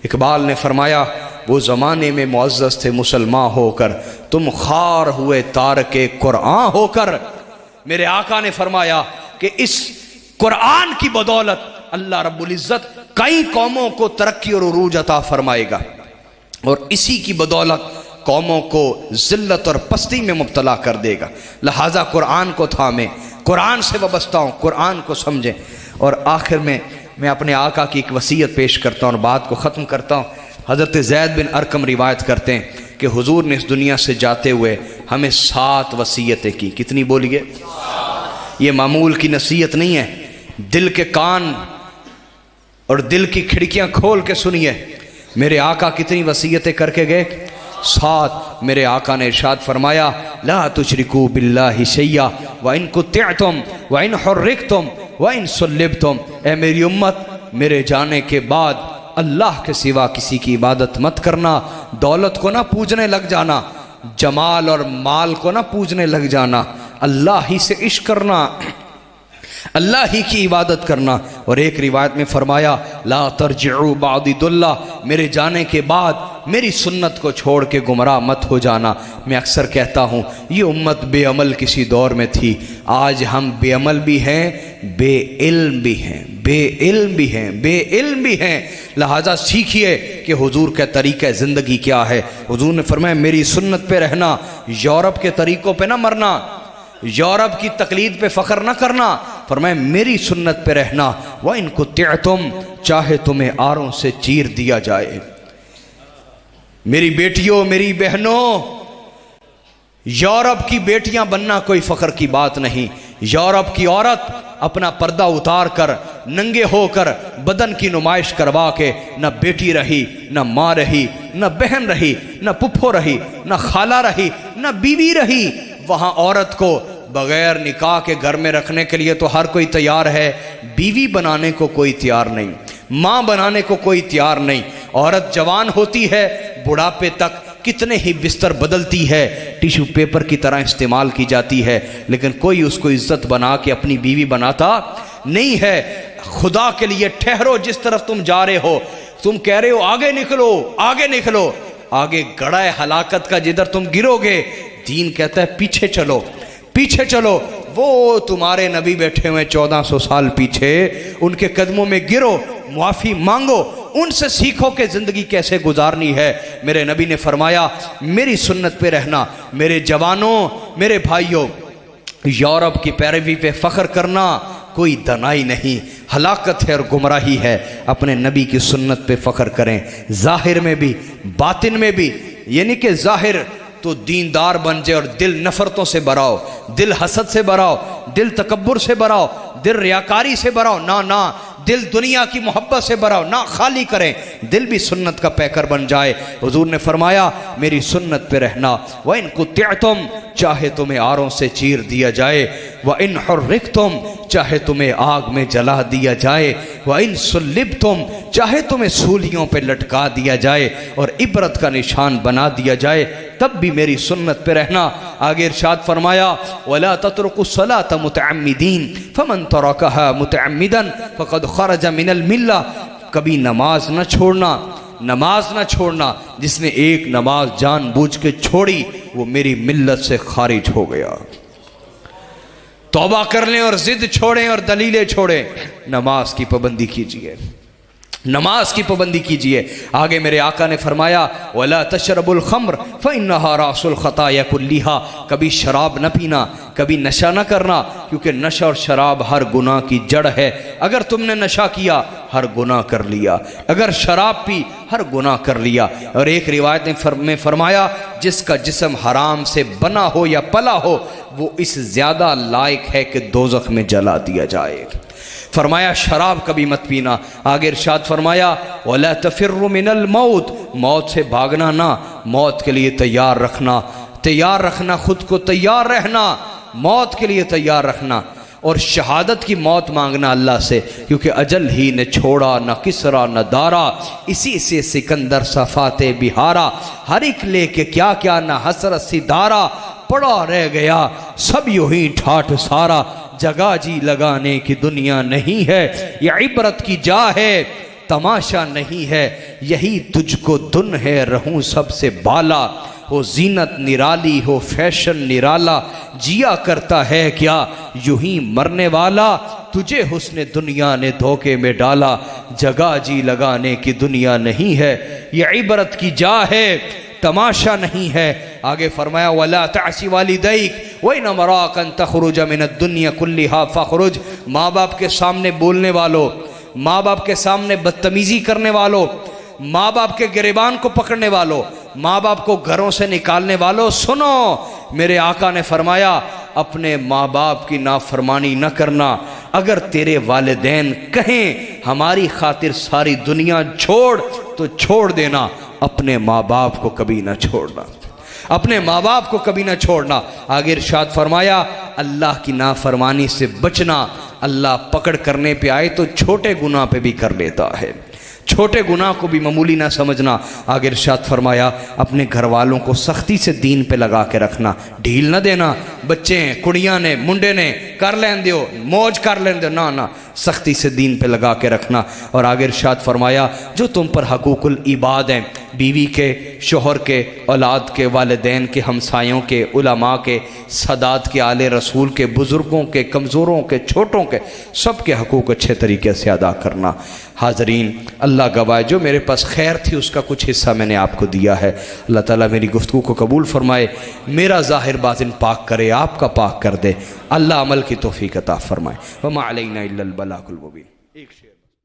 इकबाल ने फरमाया वो ज़माने में मुअज़्ज़ज़ थे मुसलमान होकर, तुम खार हुए तारके कुरान होकर। मेरे आका ने फरमाया कि इस कुरान की बदौलत अल्लाह रब्बुल इज़्ज़त कई कौमों को तरक्की और उरूज अता फरमाएगा, और इसी की बदौलत कौमों को ज़िल्लत और पस्ती में मुब्तला कर देगा। लिहाजा कुरान को थामें, कुरान से वाबस्ता हूँ, कुरान को समझें। और आखिर में मैं अपने आका की एक वसीयत पेश करता हूँ और बात को ख़त्म करता हूँ। हज़रत ज़ैद बिन अरकम रिवायत करते हैं कि हुजूर ने इस दुनिया से जाते हुए हमें 7 वसीयतें की। कितनी बोलिए? ये मामूल की नसीहत नहीं है, दिल के कान और दिल की खिड़कियां खोल के सुनिए। मेरे आका कितनी वसीयतें करके गए? 7। मेरे आका ने इरशाद फरमाया ला तुशरिकू बिल्लाहि शैया व इन कुतिअतुम व इन हुर्रिकतुम व इन सुल्लिबतुम। ए मेरी उम्मत, मेरे जाने के बाद अल्लाह के सिवा किसी की इबादत मत करना, दौलत को ना पूजने लग जाना, जमाल और माल को ना पूजने लग जाना, अल्लाह ही से इश्क करना, अल्लाह ही की इबादत करना। और एक रिवायत में फरमाया ला तरजिउ बादी दुल्ला, मेरे जाने के बाद मेरी सुन्नत को छोड़ के गुमराह मत हो जाना। मैं अक्सर कहता हूँ ये उम्मत बेअमल किसी दौर में थी, आज हम बेअमल भी हैं, बेइल्म भी हैं, बेइल्म भी हैं, बेइल्म भी हैं। लिहाजा सीखिए कि हुजूर का तरीक़ा ज़िंदगी क्या है। हुजूर ने फरमाया मेरी सुन्नत पे रहना, यूरोप के तरीक़ों पे ना मरना, यूरोप की तकलीद पे फ़ख्र ना करना। फरमाया मेरी सुन्नत पे रहना। व इनको तुम, चाहे तुम्हें आरों से चीर दिया जाए। मेरी बेटियों, मेरी बहनों, यूरोप की बेटियां बनना कोई फ़ख्र की बात नहीं। यूरोप की औरत अपना पर्दा उतार कर, नंगे होकर बदन की नुमाइश करवा के न बेटी रही, न माँ रही, न बहन रही, न पुप्पो रही, न खाला रही, न बीवी रही। वहाँ औरत को बगैर निकाह के घर में रखने के लिए तो हर कोई तैयार है, बीवी बनाने को कोई तैयार नहीं, माँ बनाने को कोई तैयार नहीं। औरत जवान होती है, बुढ़ापे तक कितने ही बिस्तर बदलती है, टिश्यू पेपर की तरह इस्तेमाल की जाती है, लेकिन कोई उसको इज्जत बना के अपनी बीवी बनाता नहीं है। खुदा के लिए ठहरो, जिस तरफ तुम जा रहे हो, तुम कह रहे हो आगे निकलो, आगे निकलो, आगे गड़ा है हलाकत का, जिधर तुम गिरोगे। दीन कहता है पीछे चलो, पीछे चलो। वो तुम्हारे नबी बैठे हुए 1400 साल पीछे, उनके कदमों में गिरो, मुआफ़ी मांगो, उनसे सीखो कि ज़िंदगी कैसे गुजारनी है। मेरे नबी ने फरमाया मेरी सुन्नत पे रहना। मेरे जवानों, मेरे भाइयों, यूरोप की पैरवी पे फ़ख्र करना कोई दनाई नहीं, हलाकत है और गुमराही है। अपने नबी की सुन्नत पे फ़ख्र करें, ज़ाहिर में भी बातिन में भी। यानी कि ज़ाहिर तो दीनदार बन जाए और दिल नफ़रतों से भराओ, दिल हसद से भराओ, दिल तकब्बुर से भराओ, दिल रियाकारी से भराओ, ना ना, दिल दुनिया की मोहब्बत से भराओ ना, खाली करें, दिल भी सुन्नत का पैकर बन जाए। हुजूर ने फरमाया मेरी सुन्नत पे रहना। व इन कुतिअतुम, चाहे तुम्हें आरों से चीर दिया जाए, व इन हुर्रिकतुम, चाहे तुम्हें आग में जला दिया जाए, व इन सुल्लिबतुम, चाहे तुम्हें सूलियों पे लटका दिया जाए और इबरत का निशान बना दिया जाए, तब भी मेरी सुन्नत पे रहना। आगे इरशाद फरमाया वला तत्रुकु सलात मुतअम्मिदीन फमन तरकहा मुतअम्मिदन फक़द खरज मिनल मिल्ला। कभी नमाज न छोड़ना, नमाज न छोड़ना, जिसने एक नमाज जानबूझ के छोड़ी वो मेरी मिल्लत से खारिज हो गया। तौबा कर लें और जिद छोड़ें और दलीलें छोड़ें, नमाज की पाबंदी कीजिए, नमाज की पाबंदी कीजिए। आगे मेरे आका ने फरमाया वला तशरबुल खम्र फ़इन्नहा रासुल खताया कुल्लिहा, कभी शराब न पीना, कभी नशा न करना, क्योंकि नशा और शराब हर गुनाह की जड़ है। अगर तुमने नशा किया हर गुनाह कर लिया, अगर शराब पी हर गुनाह कर लिया। और एक रिवायत में फरमाया जिसका जिस्म हराम से बना हो या पला हो वो इस ज़्यादा लायक है कि दोज़ख में जला दिया जाए। फरमाया शराब कभी मत पीना। आगे इरशाद फरमाया वला तफिर्रु मिनल मौत, मौत से भागना ना, मौत के लिए तैयार रखना, तैयार रखना, खुद को तैयार रहना, मौत के लिए तैयार रखना। और शहादत की मौत मांगना अल्लाह से, क्योंकि अजल ही ने छोड़ा न किसरा न दारा, इसी से सिकंदर सफाते बिहारा, हर एक लेके क्या क्या न हसरत सिदारा, पड़ा रह गया सब यूं ही ठाठ सारा, जगह जी लगाने की दुनिया नहीं है, ये इबरत की जा है तमाशा नहीं है, यही तुझको दुन है रहूं सबसे बाला, हो जीनत निराली हो फैशन निराला, जिया करता है क्या यूं ही मरने वाला, तुझे हुस्ने दुनिया ने धोखे में डाला, जगह जी लगाने की दुनिया नहीं है, ये इबरत की जा है तमाशा नहीं है। आगे फरमाया वला तासी वालिदैक वइन मराकन तखरुज मिन दुनिया कुल्लिहा फखरुज, माँ बाप के सामने बोलने वालों, माँ बाप के सामने बदतमीजी करने वालों, माँ बाप के गिरबान को पकड़ने वालों, माँ बाप को घरों से निकालने वालों, सुनो मेरे आका ने फरमाया अपने माँ बाप की नाफरमानी न करना। अगर तेरे वालिदैन कहें हमारी खातिर सारी दुनिया छोड़ तो छोड़ देना, अपने माँ बाप को कभी ना छोड़ना, अपने माँ बाप को कभी ना छोड़ना। आगे इरशाद फरमाया अल्लाह की नाफरमानी से बचना, अल्लाह पकड़ करने पे आए तो छोटे गुनाह पे भी कर लेता है, छोटे गुनाह को भी मामूली ना समझना। आगे इरशाद फरमाया अपने घर वालों को सख्ती से दीन पे लगा के रखना, ढील न देना। बच्चे हैं, कुड़ियाँ ने, मुंडे ने, कर लें दो, मौज कर लें दो, ना ना, सख्ती से दीन पे लगा के रखना। और आगे इरशाद फरमाया जो तुम पर हकूकुल इबाद हैं, बीवी के, शोहर के, औलाद के, वालिदैन के, हमसायों के, उलमा के, सदात के, आले रसूल के, बुज़ुर्गों के, कमज़ोरों के, छोटों के, सब के हकूक़ अच्छे तरीके से अदा करना। हाज़रीन अल्लाह गवाह जो मेरे पास खैर थी उसका कुछ हिस्सा मैंने आपको दिया है। अल्लाह ताला मेरी गुफ्तगू को कबूल फरमाए, मेरा ज़ाहिर बातिन पाक करे, आपका पाक कर दे, अल्लाह अमल की तौफीक अता फरमाए। वमा अलैना इल्लल बलागुल मुबीन। एक शेर